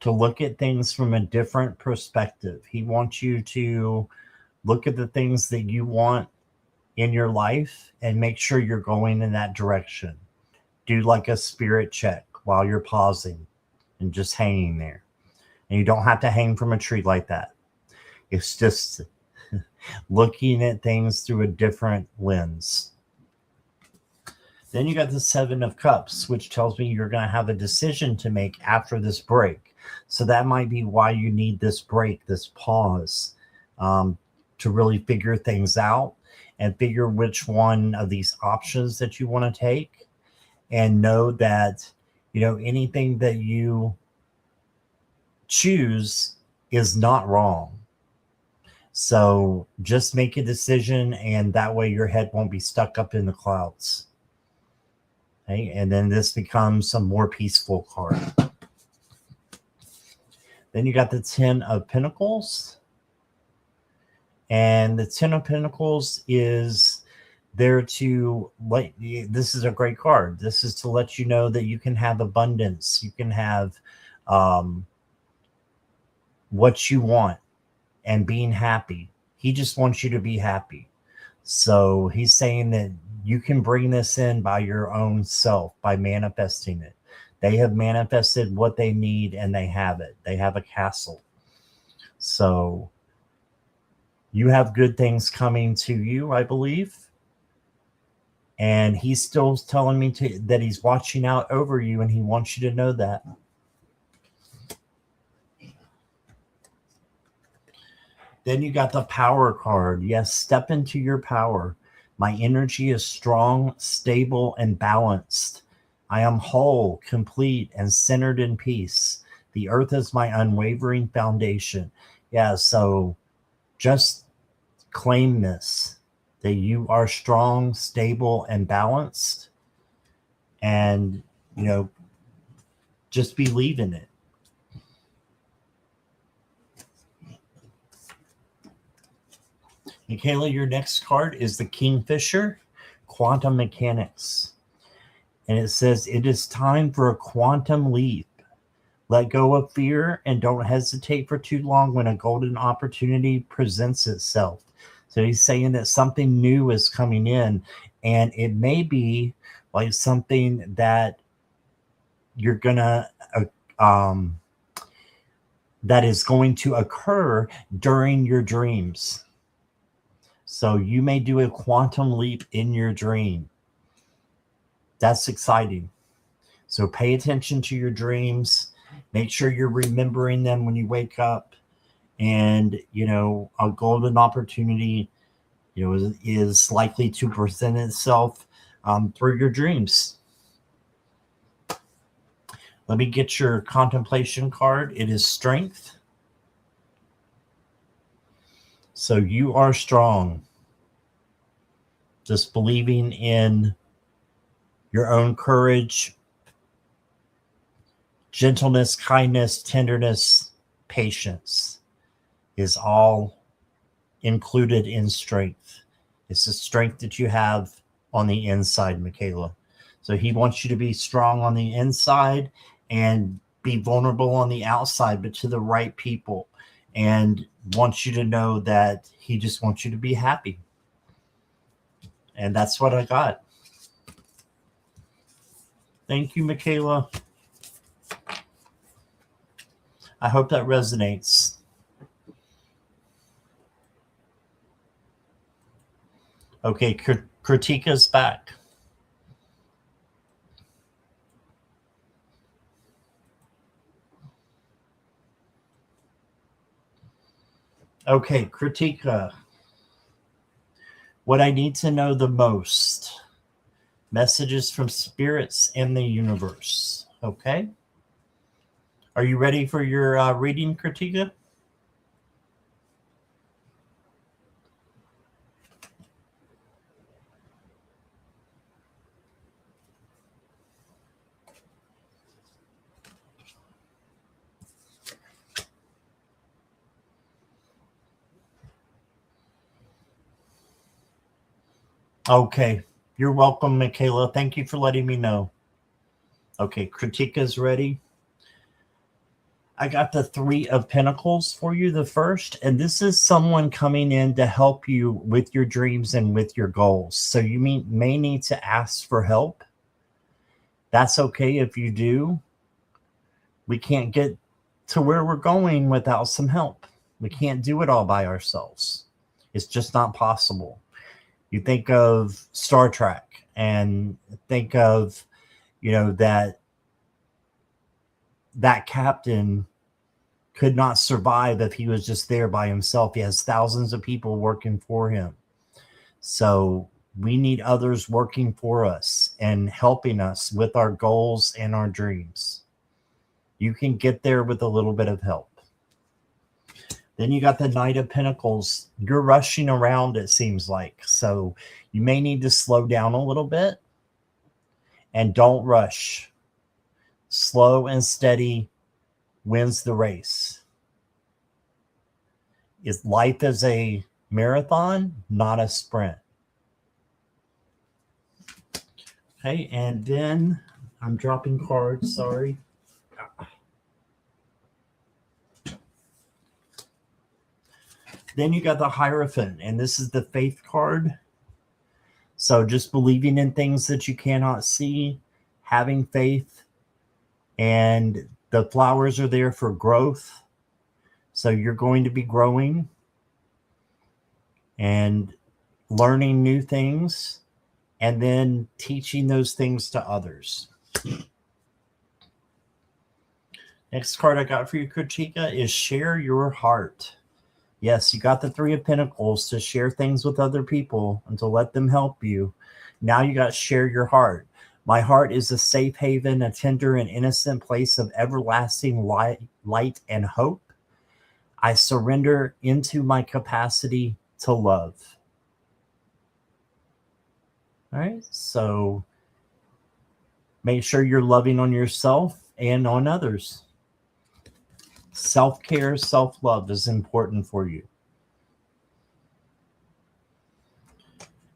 to look at things from a different perspective. He wants you to look at the things that you want in your life and make sure you're going in that direction. Do like a spirit check while you're pausing and just hanging there. And you don't have to hang from a tree like that. It's just looking at things through a different lens. Then you got the Seven of Cups, which tells me you're going to have a decision to make after this break. So that might be why you need this break, this pause, to really figure things out and figure which one of these options that you want to take, and know that, anything that you choose is not wrong. So just make a decision, and that way your head won't be stuck up in the clouds. Okay? And then this becomes a more peaceful card. Then you got the Ten of Pentacles. And the Ten of Pentacles is there to this is a great card. This is to let you know that you can have abundance. You can have what you want and being happy. He just wants you to be happy. So he's saying that you can bring this in by your own self, by manifesting it. They have manifested what they need and they have it. They have a castle. So you have good things coming to you, I believe. And he's still telling me that he's watching out over you, and he wants you to know that. Then you got the Power card. Yes, step into your power. My energy is strong, stable, and balanced. I am whole, complete, and centered in peace. The earth is my unwavering foundation. Yeah, so just claim this, that you are strong, stable, and balanced. And, just believe in it. Michaela, your next card is the Kingfisher, Quantum Mechanics. And it says, it is time for a quantum leap. Let go of fear and don't hesitate for too long when a golden opportunity presents itself. So he's saying that something new is coming in, and it may be like something that you're going to, that is going to occur during your dreams. So you may do a quantum leap in your dream. That's exciting. So pay attention to your dreams. Make sure you're remembering them when you wake up. And, a golden opportunity, is likely to present itself through your dreams. Let me get your contemplation card. It is Strength. So you are strong. Just believing in your own courage, gentleness, kindness, tenderness, patience is all included in strength. It's the strength that you have on the inside, Michaela. So he wants you to be strong on the inside and be vulnerable on the outside, but to the right people, and wants you to know that he just wants you to be happy. And that's what I got. Thank you, Michaela. I hope that resonates. Okay, Kritika's back. Okay, Kritika. What I need to know the most. Messages from spirits and the universe. Okay? Are you ready for your reading, Kritika? Okay. You're welcome, Michaela. Thank you for letting me know. Okay, Kritika's ready. I got the Three of Pentacles for you, the first, and this is someone coming in to help you with your dreams and with your goals. So you may need to ask for help. That's okay if you do. We can't get to where we're going without some help. We can't do it all by ourselves. It's just not possible. You think of Star Trek and think of, that captain could not survive if he was just there by himself. He has thousands of people working for him. So we need others working for us and helping us with our goals and our dreams. You can get there with a little bit of help. Then you got the Knight of Pentacles. You're rushing around, it seems like. So you may need to slow down a little bit and don't rush. Slow and steady wins the race. Life is a marathon, not a sprint. Okay, and then I'm dropping cards, sorry. Then you got the Hierophant, and this is the Faith card. So just believing in things that you cannot see, having faith, and the flowers are there for growth. So you're going to be growing and learning new things and then teaching those things to others. Next card I got for you, Kritika, is Share Your Heart. Yes, you got the Three of Pentacles to share things with other people and to let them help you. Now you got Share Your Heart. My heart is a safe haven, a tender and innocent place of everlasting light and hope. I surrender into my capacity to love. All right, so make sure you're loving on yourself and on others. Self-care, self-love is important for you.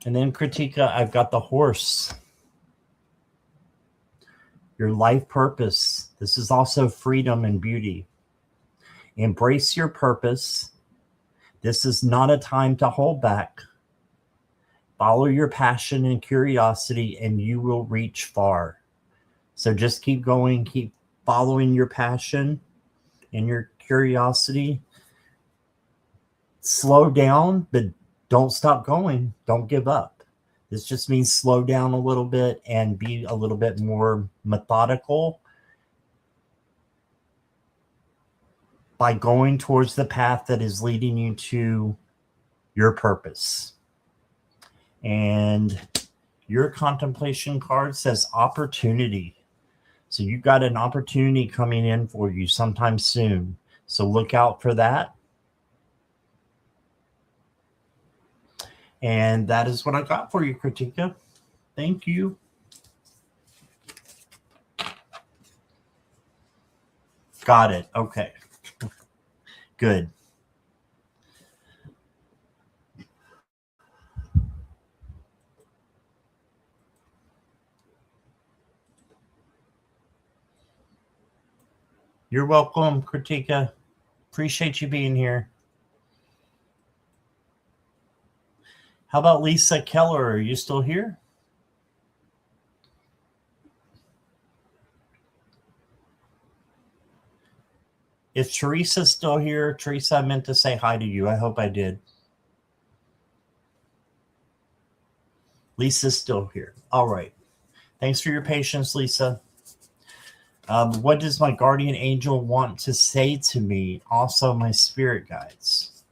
And then, Kritika, I've got the Horse. Your life purpose. This is also freedom and beauty. Embrace your purpose. This is not a time to hold back. Follow your passion and curiosity, and you will reach far. So just keep going, keep following your passion and your curiosity. Slow down, but don't stop going. Don't give up. This just means slow down a little bit and be a little bit more methodical by going towards the path that is leading you to your purpose. And your contemplation card says opportunity. So you've got an opportunity coming in for you sometime soon. So look out for that. And that is what I got for you, Kritika. Thank you. Got it. Okay. Good. You're welcome, Kritika. Appreciate you being here. How about Lisa Keller? Are you still here? If Teresa's still here, Teresa, I meant to say hi to you. I hope I did. Lisa's still here. All right. Thanks for your patience, Lisa. What does my guardian angel want to say to me? Also, my spirit guides.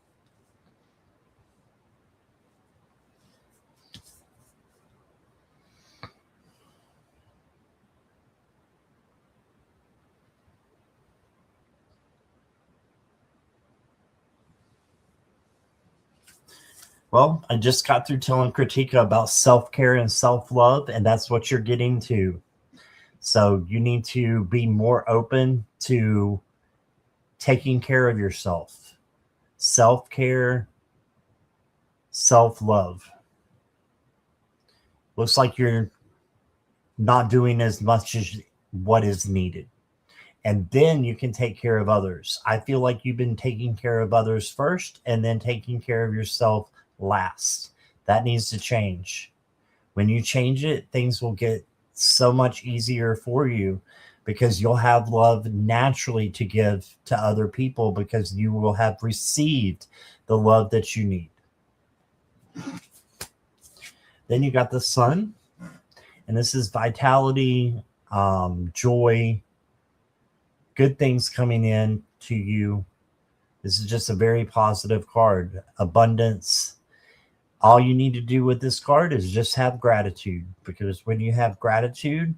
Well, I just got through telling Kritika about self-care and self-love, and that's what you're getting to. So you need to be more open to taking care of yourself. Self-care, self-love. Looks like you're not doing as much as what is needed. And then you can take care of others. I feel like you've been taking care of others first and then taking care of yourself last. That needs to change. When you change it, things will get so much easier for you because you'll have love naturally to give to other people because you will have received the love that you need. Then you got the sun, and this is vitality, joy, good things coming in to you. This is just a very positive card. Abundance. All you need to do with this card is just have gratitude, because when you have gratitude,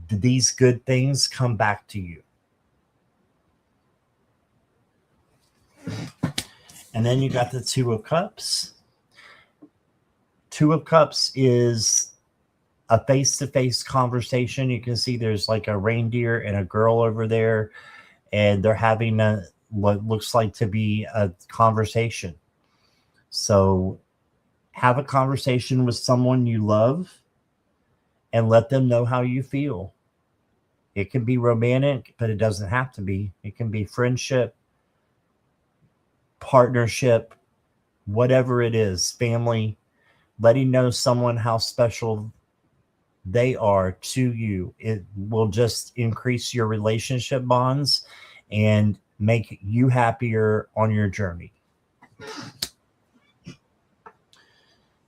these good things come back to you. And then you got the Two of Cups. Two of Cups is a face-to-face conversation. You can see there's like a reindeer and a girl over there, and they're having what looks like to be a conversation. So have a conversation with someone you love and let them know how you feel. It can be romantic, but it doesn't have to be. It can be friendship, partnership, whatever it is, family. Letting know someone how special they are to you. It will just increase your relationship bonds and make you happier on your journey.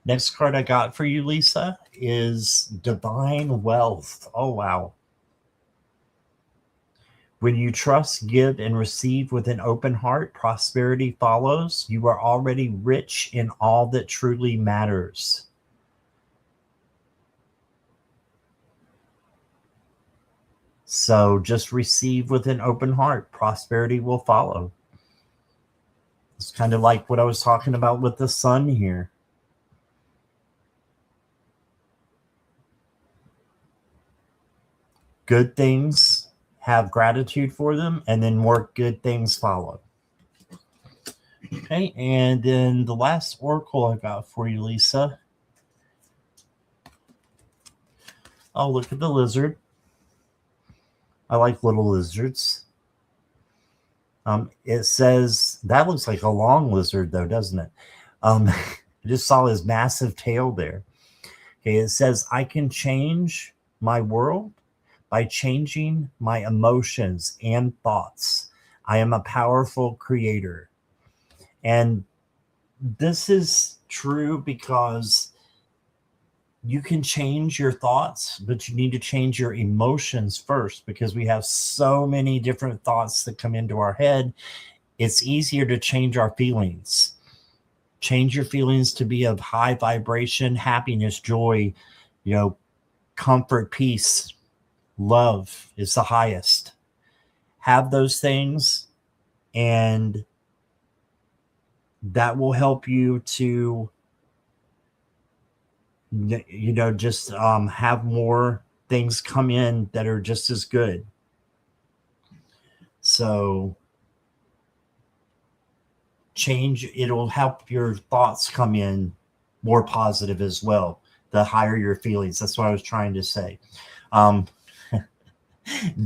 Next card I got for you, Lisa, is Divine Wealth. Oh, wow. When you trust, give, and receive with an open heart, prosperity follows. You are already rich in all that truly matters. So just receive with an open heart. Prosperity will follow. It's kind of like what I was talking about with the sun here. Good things, have gratitude for them, and then more good things follow. Okay, and then the last oracle I got for you, Lisa. Oh, look at the lizard. I like little lizards. It says, that looks like a long lizard though, doesn't it? I just saw his massive tail there. Okay, it says, I can change my world by changing my emotions and thoughts. I am a powerful creator. And this is true because you can change your thoughts, but you need to change your emotions first, because we have so many different thoughts that come into our head. It's easier to change our feelings. Change your feelings to be of high vibration, happiness, joy, comfort, peace, love is the highest. Have those things, and that will help you to just have more things come in that are just as good. So change, it'll help your thoughts come in more positive as well, the higher your feelings. That's what I was trying to say.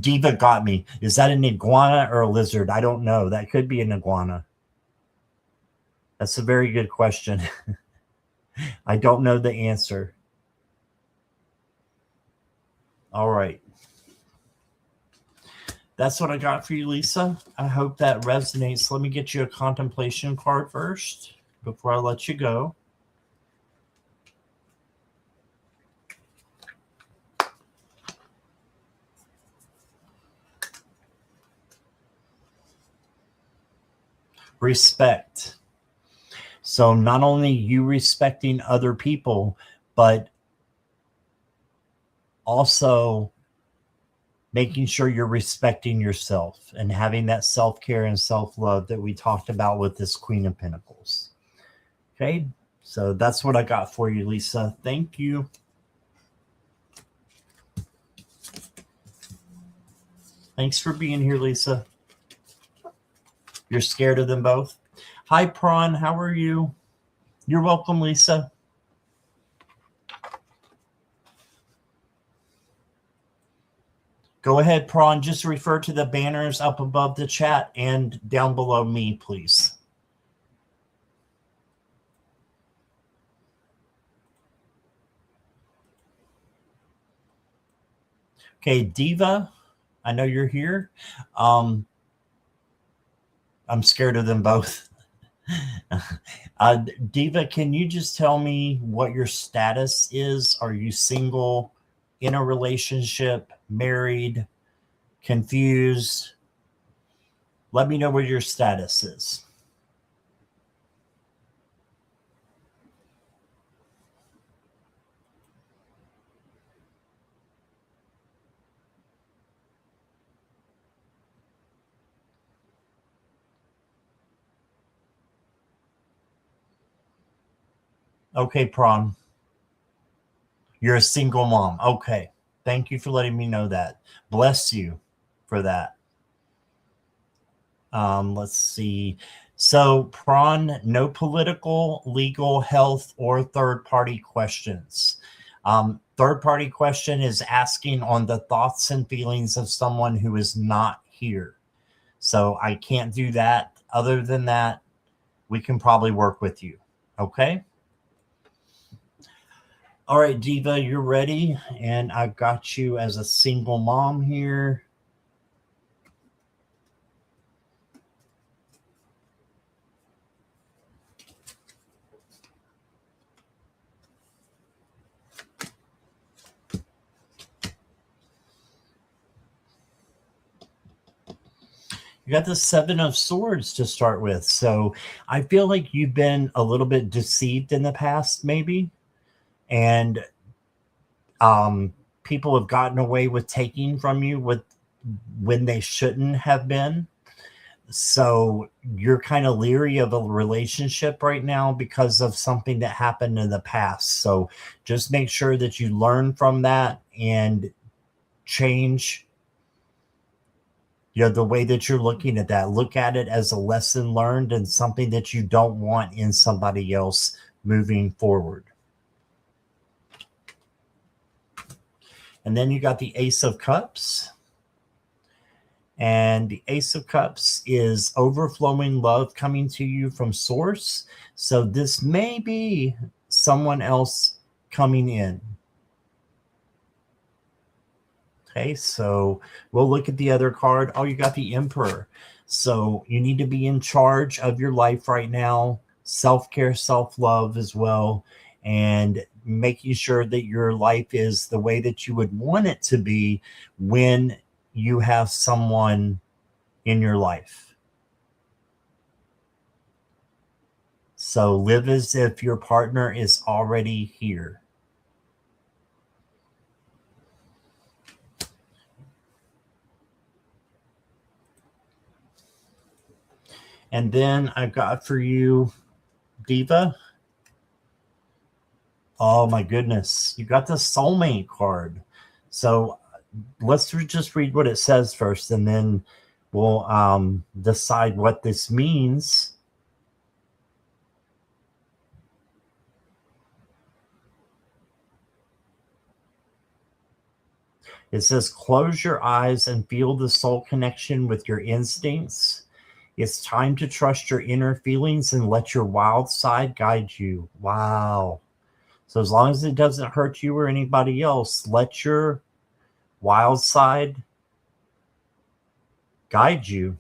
Diva got me. Is that an iguana or a lizard? I don't know. That could be an iguana. That's a very good question. I don't know the answer. All right. That's what I got for you, Lisa. I hope that resonates. Let me get you a contemplation card first before I let you go. Respect. So not only you respecting other people, but also making sure you're respecting yourself and having that self-care and self-love that we talked about with this Queen of Pentacles. Okay, so that's what I got for you, Lisa. Thank you. Thanks for being here, Lisa. You're scared of them both? Hi, Prawn. How are you? You're welcome, Lisa. Go ahead, Prawn. Just refer to the banners up above the chat and down below me, please. Okay, Diva, I know you're here. I'm scared of them both. Diva, can you just tell me what your status is? Are you single, in a relationship, married, confused? Let me know what your status is. Okay, Prawn. You're a single mom. Okay. Thank you for letting me know that. Bless you for that. Let's see. So, Prawn, no political, legal, health, or third-party questions. Third-party question is asking on the thoughts and feelings of someone who is not here. So I can't do that. Other than that, we can probably work with you. Okay? All right, Diva, you're ready. And I've got you as a single mom here. You got the Seven of Swords to start with. So I feel like you've been a little bit deceived in the past, maybe. And people have gotten away with taking from you when they shouldn't have been. So you're kind of leery of a relationship right now because of something that happened in the past. So just make sure that you learn from that and change the way that you're looking at that. Look at it as a lesson learned and something that you don't want in somebody else moving forward. And then you got the Ace of Cups. And the Ace of Cups is overflowing love coming to you from source. So this may be someone else coming in. Okay, so we'll look at the other card. Oh, you got the Emperor. So you need to be in charge of your life right now. Self-care, self-love as well. And making sure that your life is the way that you would want it to be when you have someone in your life. So live as if your partner is already here. And then I've got for you, Diva. Oh my goodness. You got the Soulmate card. So let's just read what it says first, and then we'll decide what this means. It says, close your eyes and feel the soul connection with your instincts. It's time to trust your inner feelings and let your wild side guide you. Wow. So as long as it doesn't hurt you or anybody else, let your wild side guide you.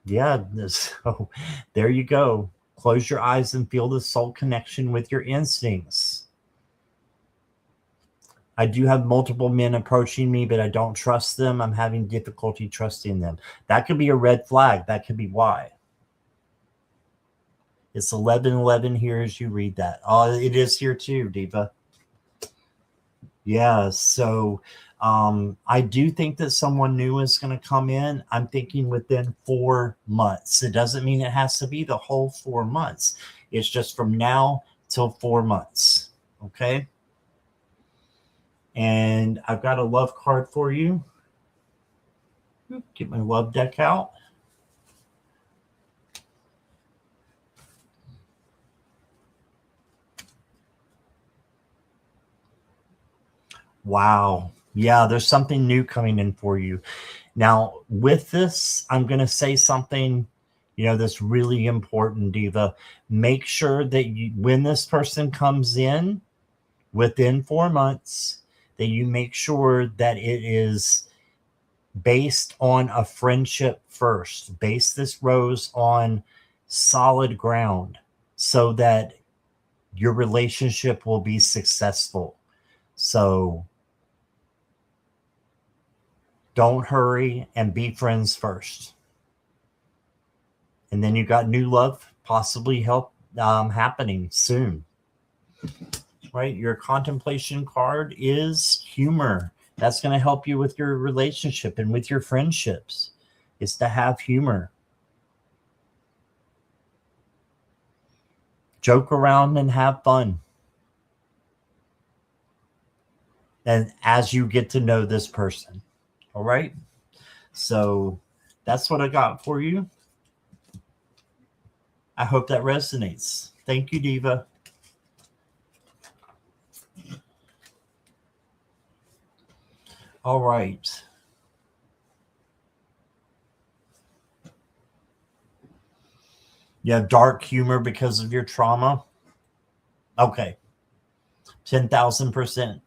Yeah, so there you go. Close your eyes and feel the soul connection with your instincts. I do have multiple men approaching me, but I don't trust them. I'm having difficulty trusting them. That could be a red flag. That could be why. It's 11:11 here as you read that. Oh, it is here too, Diva. Yeah, so I do think that someone new is going to come in. I'm thinking within 4 months. It doesn't mean it has to be the whole 4 months. It's just from now till 4 months. Okay. And I've got a love card for you. Get my love deck out. Wow. Yeah, there's something new coming in for you. Now, with this, I'm going to say something, that's really important, Diva. Make sure that when this person comes in within 4 months, that you make sure that it is based on a friendship first. Base this rose on solid ground so that your relationship will be successful. So don't hurry and be friends first. And then you got new love possibly happening soon. Right? Your contemplation card is humor. That's going to help you with your relationship and with your friendships. It's to have humor. Joke around and have fun. And as you get to know this person. All right? So that's what I got for you. I hope that resonates. Thank you, Diva. All right. You have dark humor because of your trauma? Okay. 10,000%.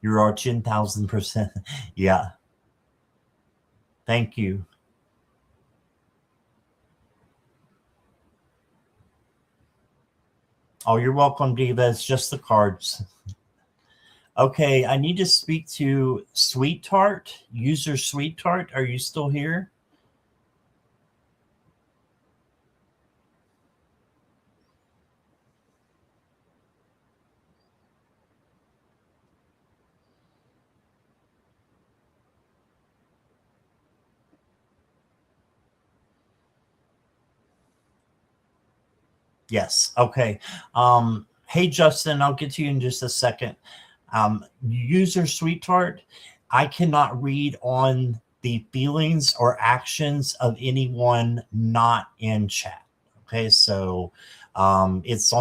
You are 10,000%. Yeah. Thank you. Oh, you're welcome, Diva. It's just the cards. Okay, I need to speak to Sweetheart. User Sweetheart, are you still here? Yes. Okay. Hey, Justin, I'll get to you in just a second. User Sweetheart, I cannot read on the feelings or actions of anyone not in chat. Okay, so it's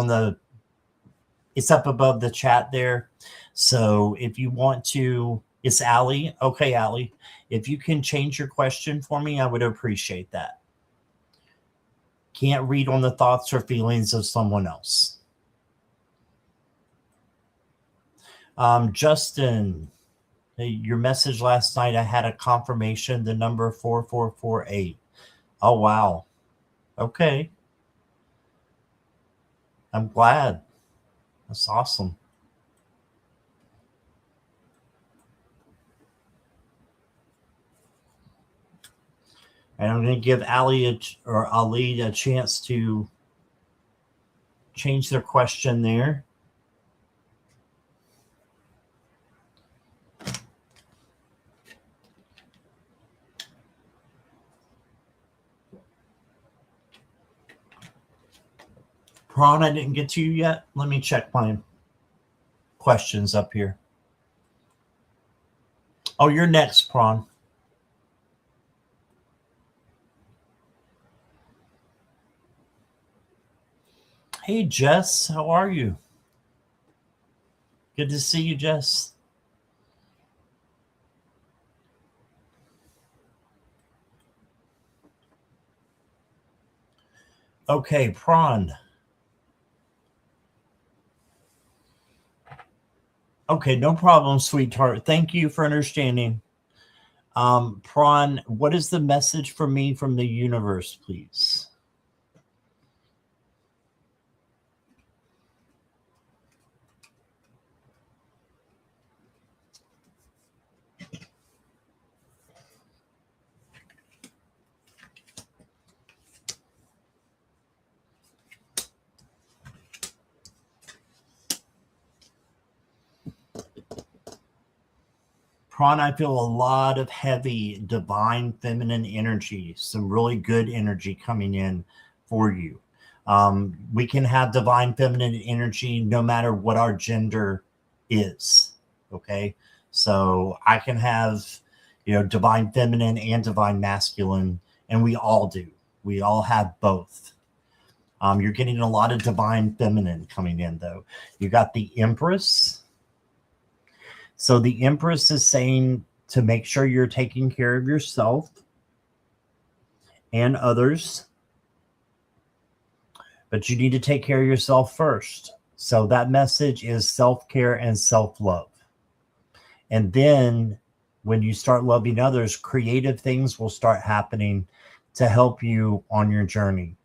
up above the chat there. So if you want to, it's Allie. Okay, Allie, if you can change your question for me, I would appreciate that. Can't read on the thoughts or feelings of someone else. Justin, your message last night, I had a confirmation, the number 4448. Oh, wow. Okay. I'm glad. That's awesome. And I'm going to give Ali a chance to change their question there. Prawn, I didn't get to you yet. Let me check my questions up here. Oh, you're next, Prawn. Hey, Jess, how are you? Good to see you, Jess. Okay, Prawn. Okay, no problem, sweetheart. Thank you for understanding. Prawn, what is the message for me from the universe, please? Prawn, I feel a lot of heavy divine feminine energy, some really good energy coming in for you. We can have divine feminine energy no matter what our gender is. Okay. So I can have, divine feminine and divine masculine, and we all do. We all have both. You're getting a lot of divine feminine coming in, though. You got the Empress. So the Empress is saying to make sure you're taking care of yourself and others, but you need to take care of yourself first. So that message is self-care and self-love. And then when you start loving others, creative things will start happening to help you on your journey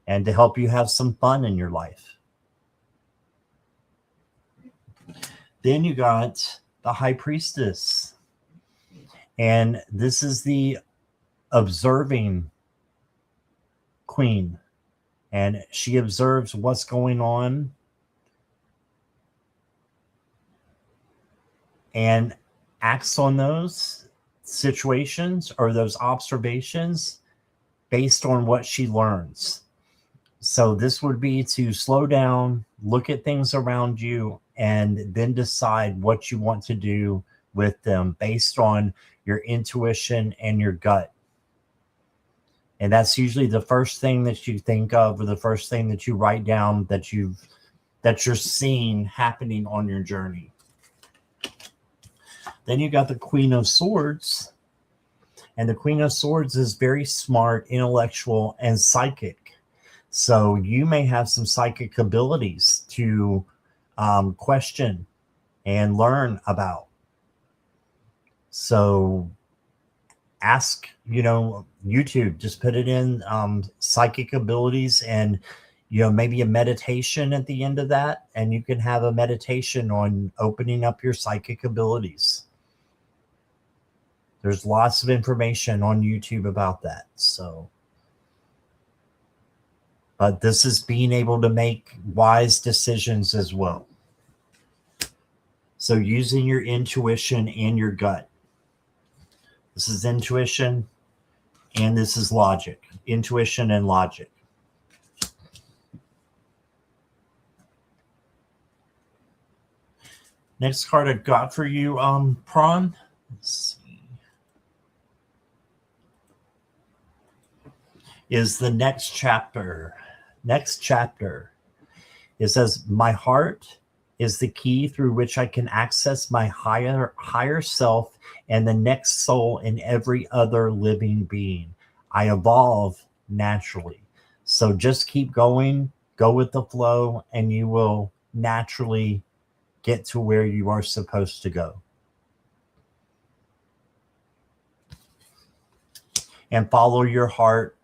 and to help you have some fun in your life. Then you got the High Priestess. And this is the observing queen. And she observes what's going on and acts on those situations or those observations based on what she learns. So this would be to slow down, look at things around you, and then decide what you want to do with them based on your intuition and your gut. And that's usually the first thing that you think of, or the first thing that you write down that you're seeing happening on your journey. Then you got the Queen of Swords. And the Queen of Swords is very smart, intellectual, and psychic. So you may have some psychic abilities to question and learn about. So ask, YouTube, just put it in psychic abilities and, maybe a meditation at the end of that. And you can have a meditation on opening up your psychic abilities. There's lots of information on YouTube about that. So, but this is being able to make wise decisions as well. So using your intuition and your gut. This is intuition and this is logic. Intuition and logic. Next card I got for you, Prawn. Let's see. Is the next chapter. Next chapter. It says, my heart is the key through which I can access my higher self and the next soul in every other living being. I evolve naturally. So just keep going, go with the flow, and you will naturally get to where you are supposed to go. And follow your heart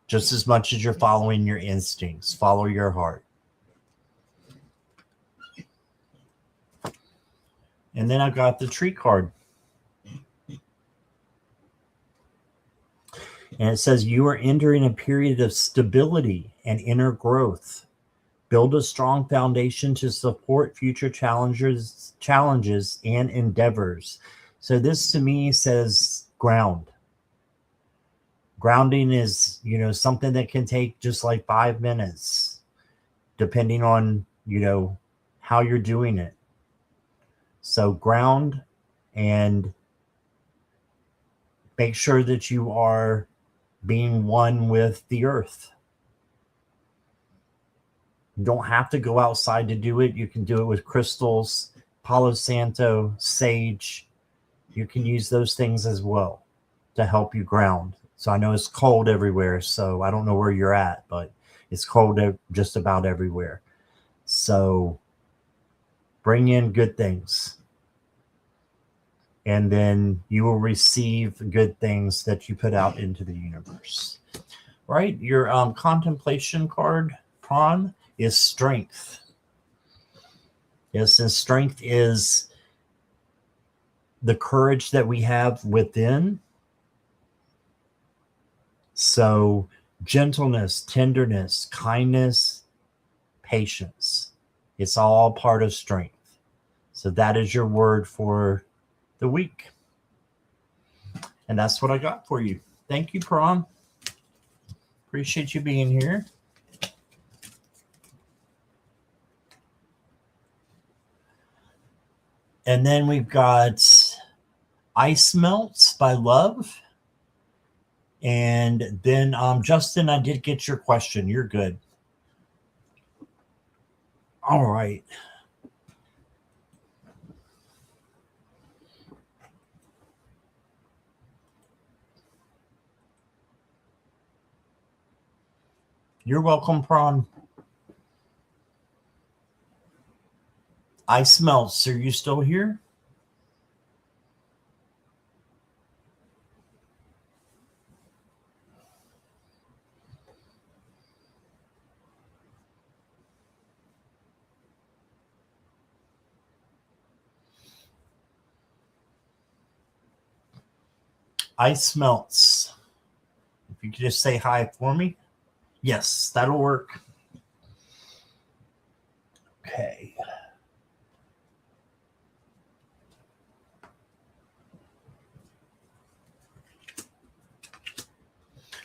just as much as you're following your instincts. Follow your heart. And then I got the Tree card. And it says, you are entering a period of stability and inner growth. Build a strong foundation to support future challenges and endeavors. So this to me says ground. Grounding is, something that can take just like 5 minutes, depending on, how you're doing it. So ground and make sure that you are being one with the earth. You don't have to go outside to do it. You can do it with crystals, Palo Santo, sage. You can use those things as well to help you ground. So I know it's cold everywhere, so I don't know where you're at, but it's cold just about everywhere. So bring in good things. And then you will receive good things that you put out into the universe. Right? Your contemplation card, Prawn, is strength. Yes, and strength is the courage that we have within. So gentleness, tenderness, kindness, patience. It's all part of strength. So that is your word for the week. And that's what I got for you. Thank you, Prawn. Appreciate you being here. And then we've got Ice Melts by Love. And then, Justin, I did get your question. You're good. All right. You're welcome, Prawn. Ice melts. Are you still here? Ice melts. If you could just say hi for me. Yes, that'll work. Okay.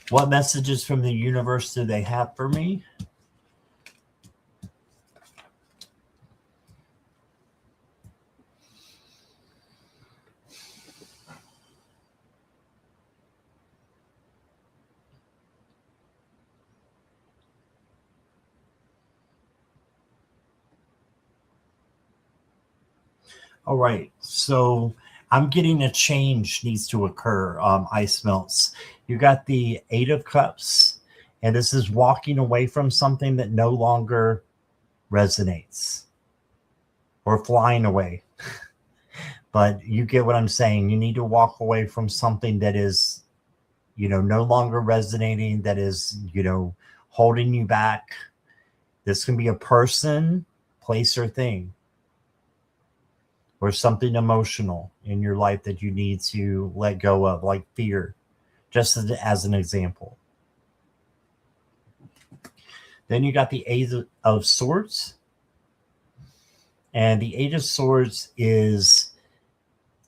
What messages from the universe do they have for me? All right. So I'm getting a change needs to occur. Ice melts. You got the Eight of Cups, and this is walking away from something that no longer resonates or flying away. But you get what I'm saying. You need to walk away from something that is, no longer resonating, that is, holding you back. This can be a person, place, or thing, or something emotional in your life that you need to let go of, like fear, just as an example. Then you got the Eight of Swords. And the Eight of Swords is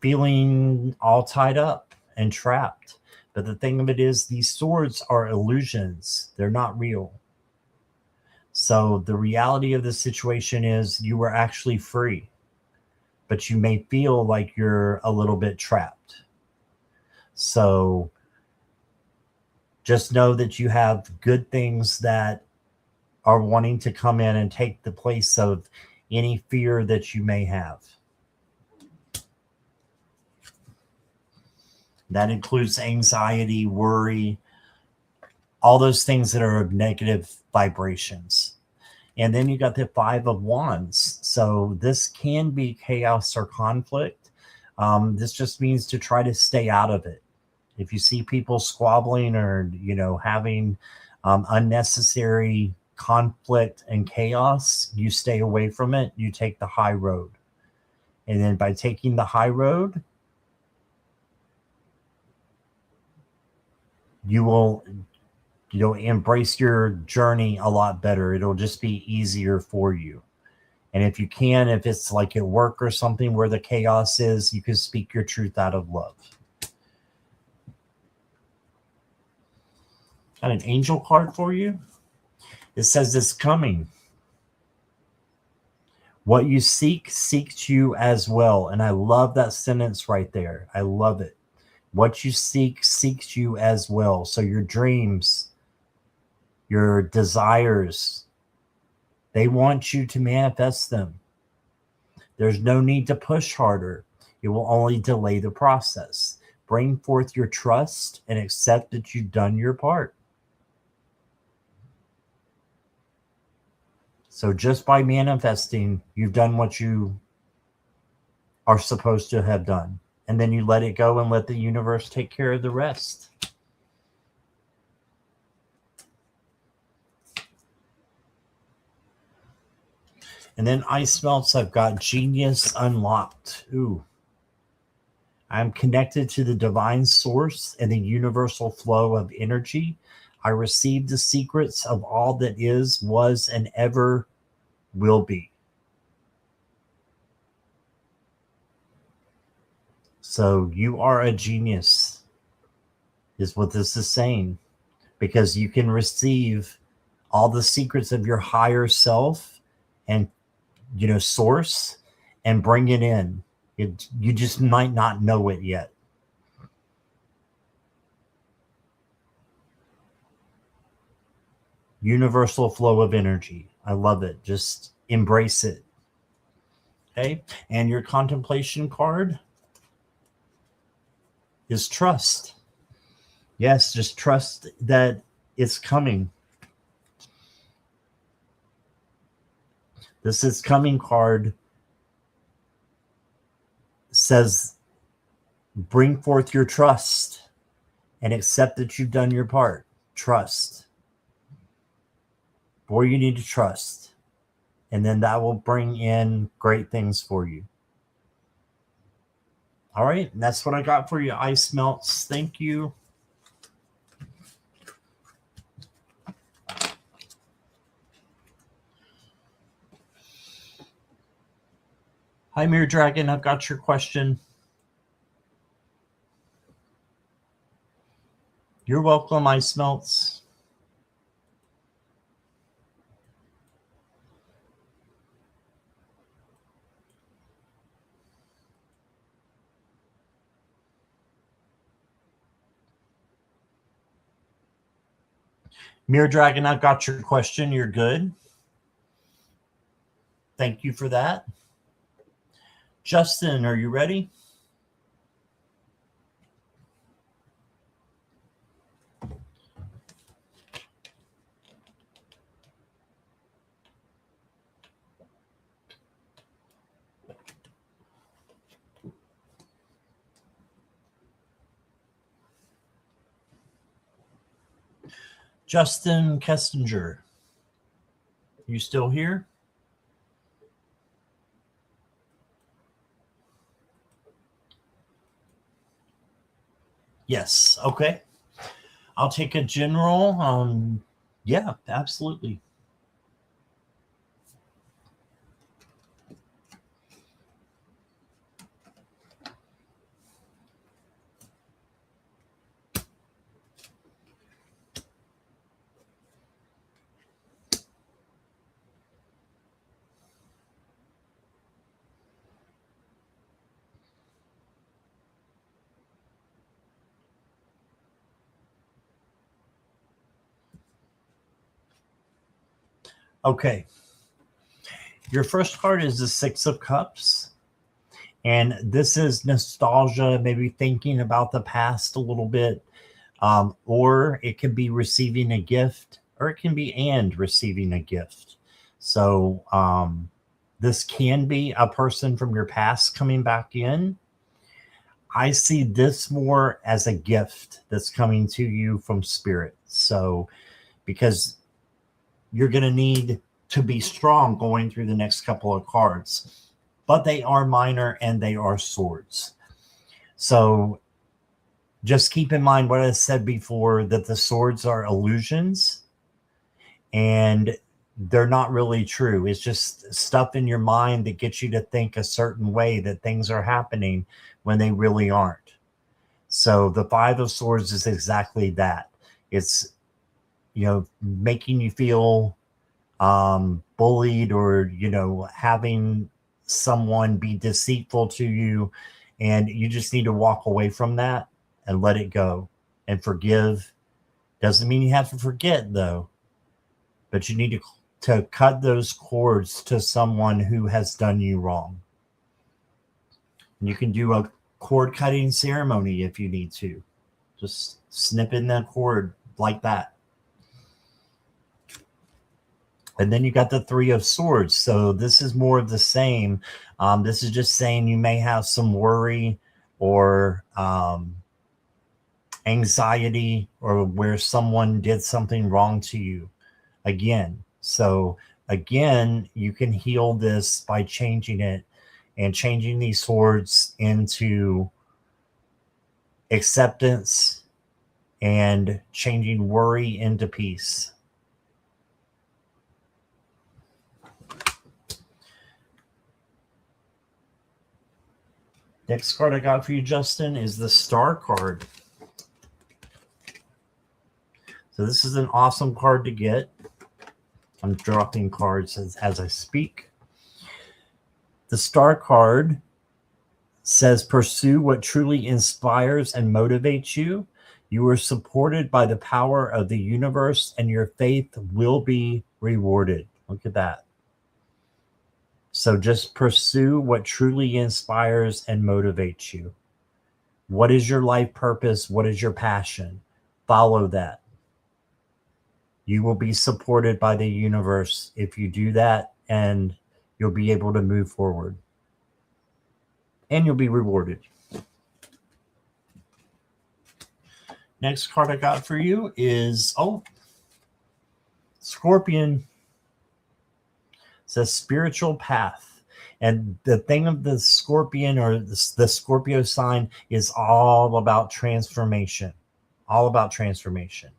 feeling all tied up and trapped. But the thing of it is, these swords are illusions. They're not real. So the reality of the situation is you were actually free, but you may feel like you're a little bit trapped. So just know that you have good things that are wanting to come in and take the place of any fear that you may have. That includes anxiety, worry, all those things that are of negative vibrations. And then you got the Five of Wands. So this can be chaos or conflict. This just means to try to stay out of it. If you see people squabbling or, having unnecessary conflict and chaos, you stay away from it. You take the high road. And then by taking the high road, you will embrace your journey a lot better. It'll just be easier for you. And if you can, if it's like at work or something where the chaos is, you can speak your truth out of love. Got an angel card for you. It says it's coming. What you seek seeks you as well. And I love that sentence right there. I love it. What you seek seeks you as well. So your dreams, your desires, they want you to manifest them. There's no need to push harder. It will only delay the process. Bring forth your trust and accept that you've done your part. So just by manifesting, you've done what you are supposed to have done. And then you let it go and let the universe take care of the rest. And then Ice Melts, I've got Genius Unlocked. Ooh. I'm connected to the divine source and the universal flow of energy. I received the secrets of all that is, was, and ever will be. So you are a genius, is what this is saying, because you can receive all the secrets of your higher self and, source, and bring it in. You just might not know it yet. Universal flow of energy. I love it. Just embrace it. Okay. And your contemplation card is trust. Yes, just trust that it's coming. This coming card says, bring forth your trust and accept that you've done your part. Trust. Boy, you need to trust. And then that will bring in great things for you. All right. And that's what I got for you, Ice Melts. Thank you. Hi, Mirror Dragon. I've got your question. You're welcome, Ice Melts. Mirror Dragon, I've got your question. You're good. Thank you for that. Justin, are you ready? Justin Kestinger, you still here? Yes. Okay. I'll take a general. Yeah, absolutely. Okay. Your first card is the Six of Cups. And this is nostalgia, maybe thinking about the past a little bit. Or it can be receiving a gift, or it can be and receiving a gift. So this can be a person from your past coming back in. I see this more as a gift that's coming to you from spirit. So, because you're going to need to be strong going through the next couple of cards, but they are minor and they are swords. So, just keep in mind what I said before, that the swords are illusions and they're not really true. It's just stuff in your mind that gets you to think a certain way that things are happening when they really aren't. So the Five of Swords is exactly that. It's, making you feel bullied, or, having someone be deceitful to you. And you just need to walk away from that and let it go and forgive. Doesn't mean you have to forget, though, but you need to cut those cords to someone who has done you wrong. And you can do a cord cutting ceremony if you need to. Just snip in that cord like that. And then you got the Three of Swords. So this is more of the same. This is just saying you may have some worry or anxiety, or where someone did something wrong to you again. So again, you can heal this by changing it and changing these swords into acceptance and changing worry into peace. Next card I got for you, Justin, is the Star card. So this is an awesome card to get. I'm dropping cards as I speak. The Star card says, pursue what truly inspires and motivates you. You are supported by the power of the universe, and your faith will be rewarded. Look at that. So just pursue what truly inspires and motivates you. What is your life purpose? What is your passion? Follow that. You will be supported by the universe if you do that. And you'll be able to move forward. And you'll be rewarded. Next card I got for you is, Scorpion. It's a spiritual path. And the thing of the Scorpion or the Scorpio sign is all about transformation. All about transformation.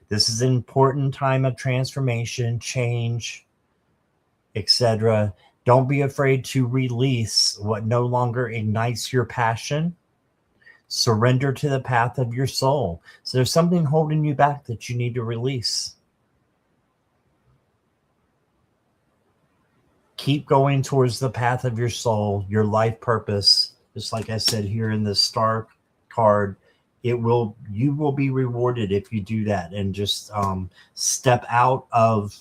This is an important time of transformation, change, etc. Don't be afraid to release what no longer ignites your passion. Surrender to the path of your soul. So there's something holding you back that you need to release. Keep going towards the path of your soul, your life purpose. Just like I said here in the star card, you will be rewarded if you do that and just step out of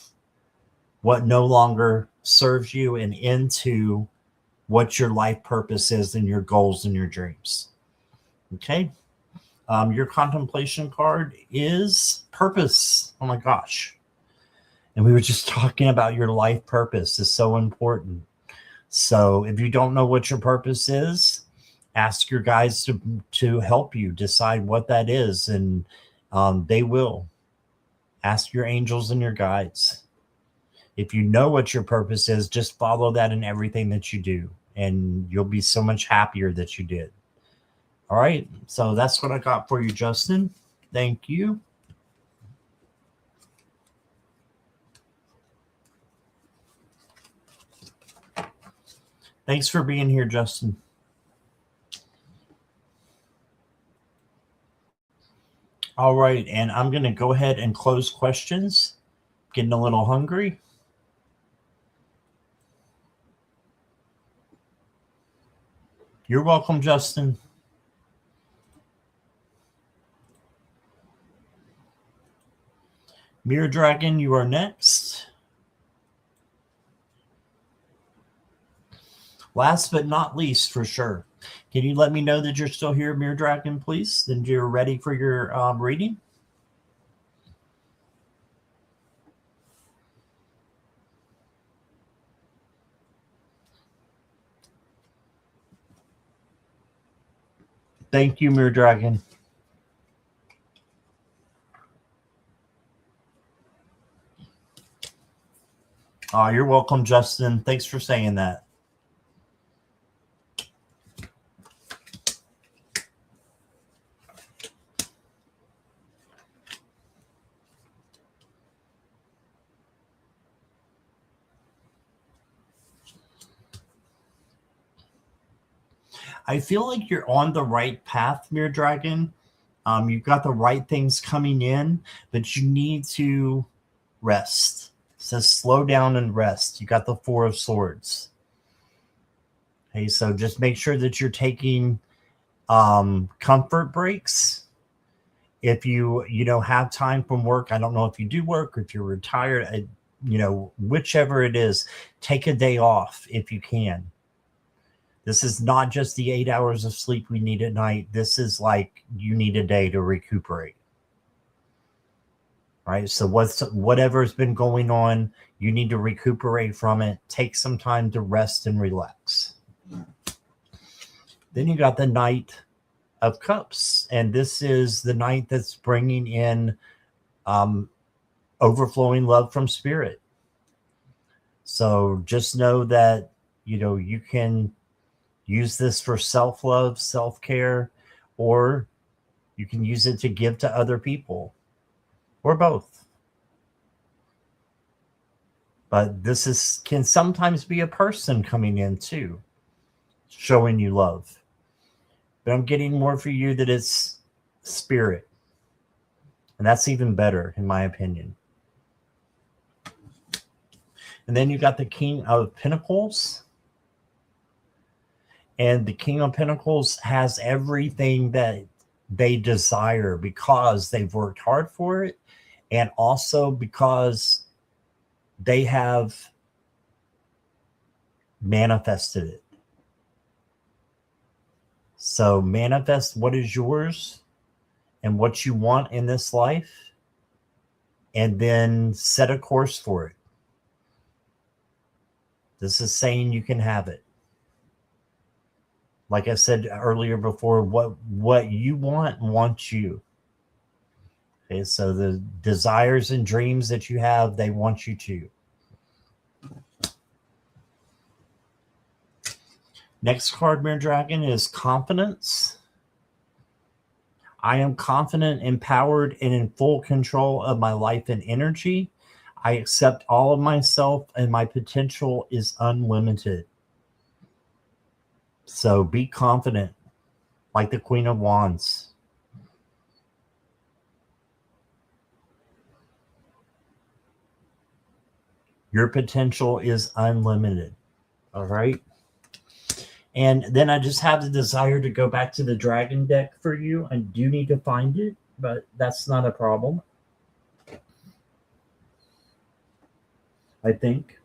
what no longer serves you and into what your life purpose is and your goals and your dreams. Okay. Your contemplation card is purpose. Oh my gosh. And we were just talking about your life purpose is so important. So if you don't know what your purpose is, ask your guides to help you decide what that is. And they will. Ask your angels and your guides. If you know what your purpose is, just follow that in everything that you do. And you'll be so much happier that you did. All right, so that's what I got for you, Justin. Thank you. Thanks for being here, Justin. All right, and I'm going to go ahead and close questions. Getting a little hungry. You're welcome, Justin. Mirror Dragon, you are next. Last but not least, for sure. Can you let me know that you're still here, Mirror Dragon, please? Then you're ready for your reading. Thank you, Mirror Dragon. Oh, you're welcome, Justin. Thanks for saying that. I feel like you're on the right path, Mirror Dragon. You've got the right things coming in, but you need to rest. It says slow down and rest. You got the Four of Swords. Okay, so just make sure that you're taking comfort breaks. If you have time from work, I don't know if you do work or if you're retired, whichever it is, take a day off if you can. This is not just the 8 hours of sleep we need at night. This is like you need a day to recuperate. Right? So whatever's been going on, you need to recuperate from it. Take some time to rest and relax. Then you got the Knight of Cups. And this is the Knight that's bringing in overflowing love from Spirit. So just know that, you can use this for self-love, self-care, or you can use it to give to other people, or both. But this can sometimes be a person coming in too, showing you love. But I'm getting more for you that it's Spirit. And that's even better, in my opinion. And then you got the King of Pentacles. And the King of Pentacles has everything that they desire because they've worked hard for it, and also because they have manifested it. So manifest what is yours and what you want in this life, and then set a course for it. This is saying you can have it. Like I said earlier before, what you want wants you. Okay, so the desires and dreams that you have, they want you to. Next card, Mirror Dragon, is confidence. I am confident, empowered, and in full control of my life and energy. I accept all of myself, and my potential is unlimited. So be confident, like the Queen of Wands. Your potential is unlimited. All right. And then I just have the desire to go back to the dragon deck for you. I do need to find it, but that's not a problem, I think.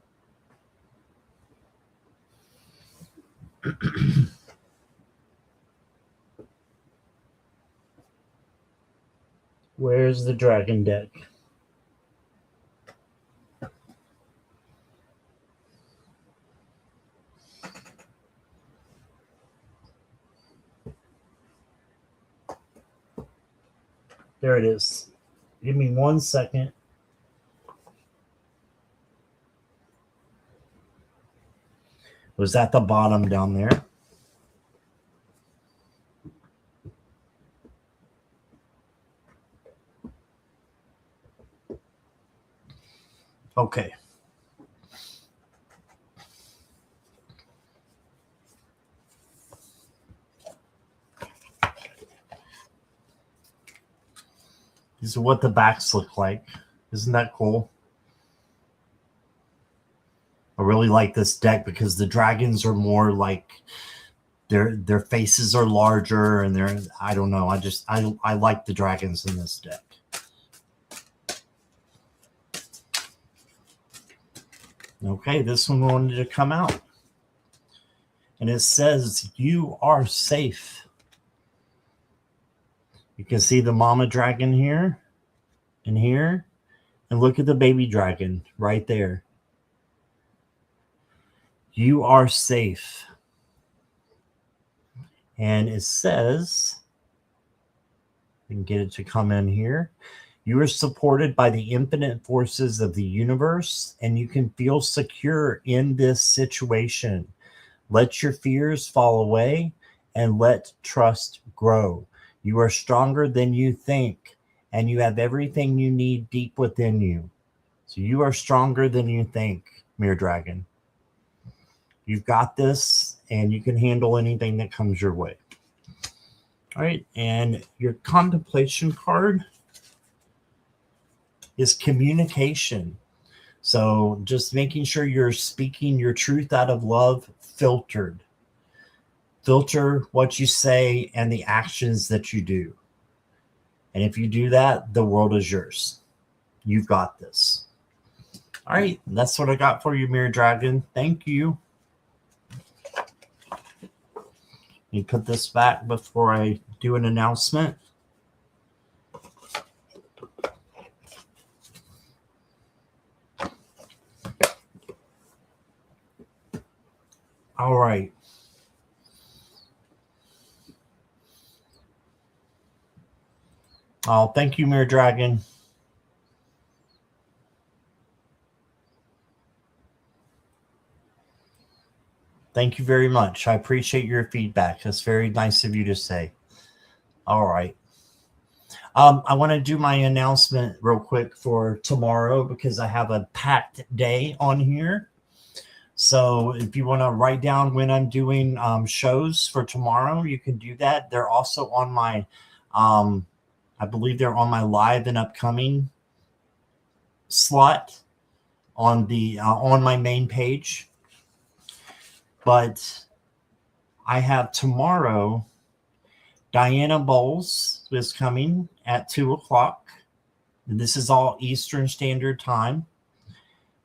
Where's the dragon deck? There it is. Give me 1 second. Was at the bottom down there. Okay. These are what the backs look like. Isn't that cool? I really like this deck because the dragons are more like their faces are larger and they're, I don't know. I like the dragons in this deck. Okay, this one wanted to come out. And it says, you are safe. You can see the mama dragon here and here. And look at the baby dragon right there. You are safe. And it says, I can get it to come in here. You are supported by the infinite forces of the universe, and you can feel secure in this situation. Let your fears fall away and let trust grow. You are stronger than you think, and you have everything you need deep within you. So you are stronger than you think, Mirror Dragon. You've got this, and you can handle anything that comes your way. All right, and your contemplation card is communication. So just making sure you're speaking your truth out of love, filtered. Filter what you say and the actions that you do. And if you do that, the world is yours. You've got this. All right, that's what I got for you, Mirror Dragon. Thank you. Let me put this back before I do an announcement. All right. Oh, thank you, Mirror Dragon. Thank you very much. I appreciate your feedback. That's very nice of you to say. All right. I want to do my announcement real quick for tomorrow because I have a packed day on here. So if you want to write down when I'm doing shows for tomorrow, you can do that. They're also on my, I believe they're on my live and upcoming slot on the on my main page. But I have tomorrow, Diana Bowles is coming at 2 o'clock. This is all Eastern Standard Time.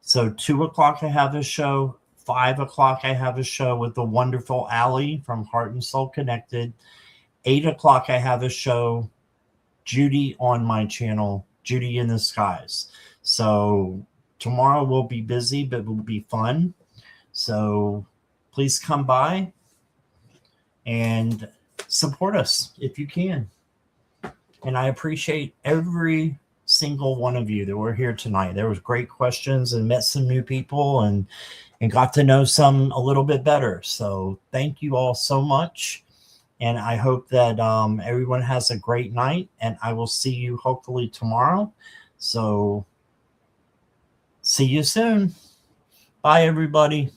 So 2 o'clock I have a show. 5 o'clock I have a show with the wonderful Allie from Heart and Soul Connected. 8 o'clock I have a show, Judy on my channel, Judy in the Skies. So tomorrow will be busy, but it will be fun. So please come by and support us if you can. And I appreciate every single one of you that were here tonight. There was great questions and met some new people and got to know some a little bit better. So thank you all so much. And I hope that everyone has a great night, and I will see you hopefully tomorrow. So see you soon. Bye, everybody.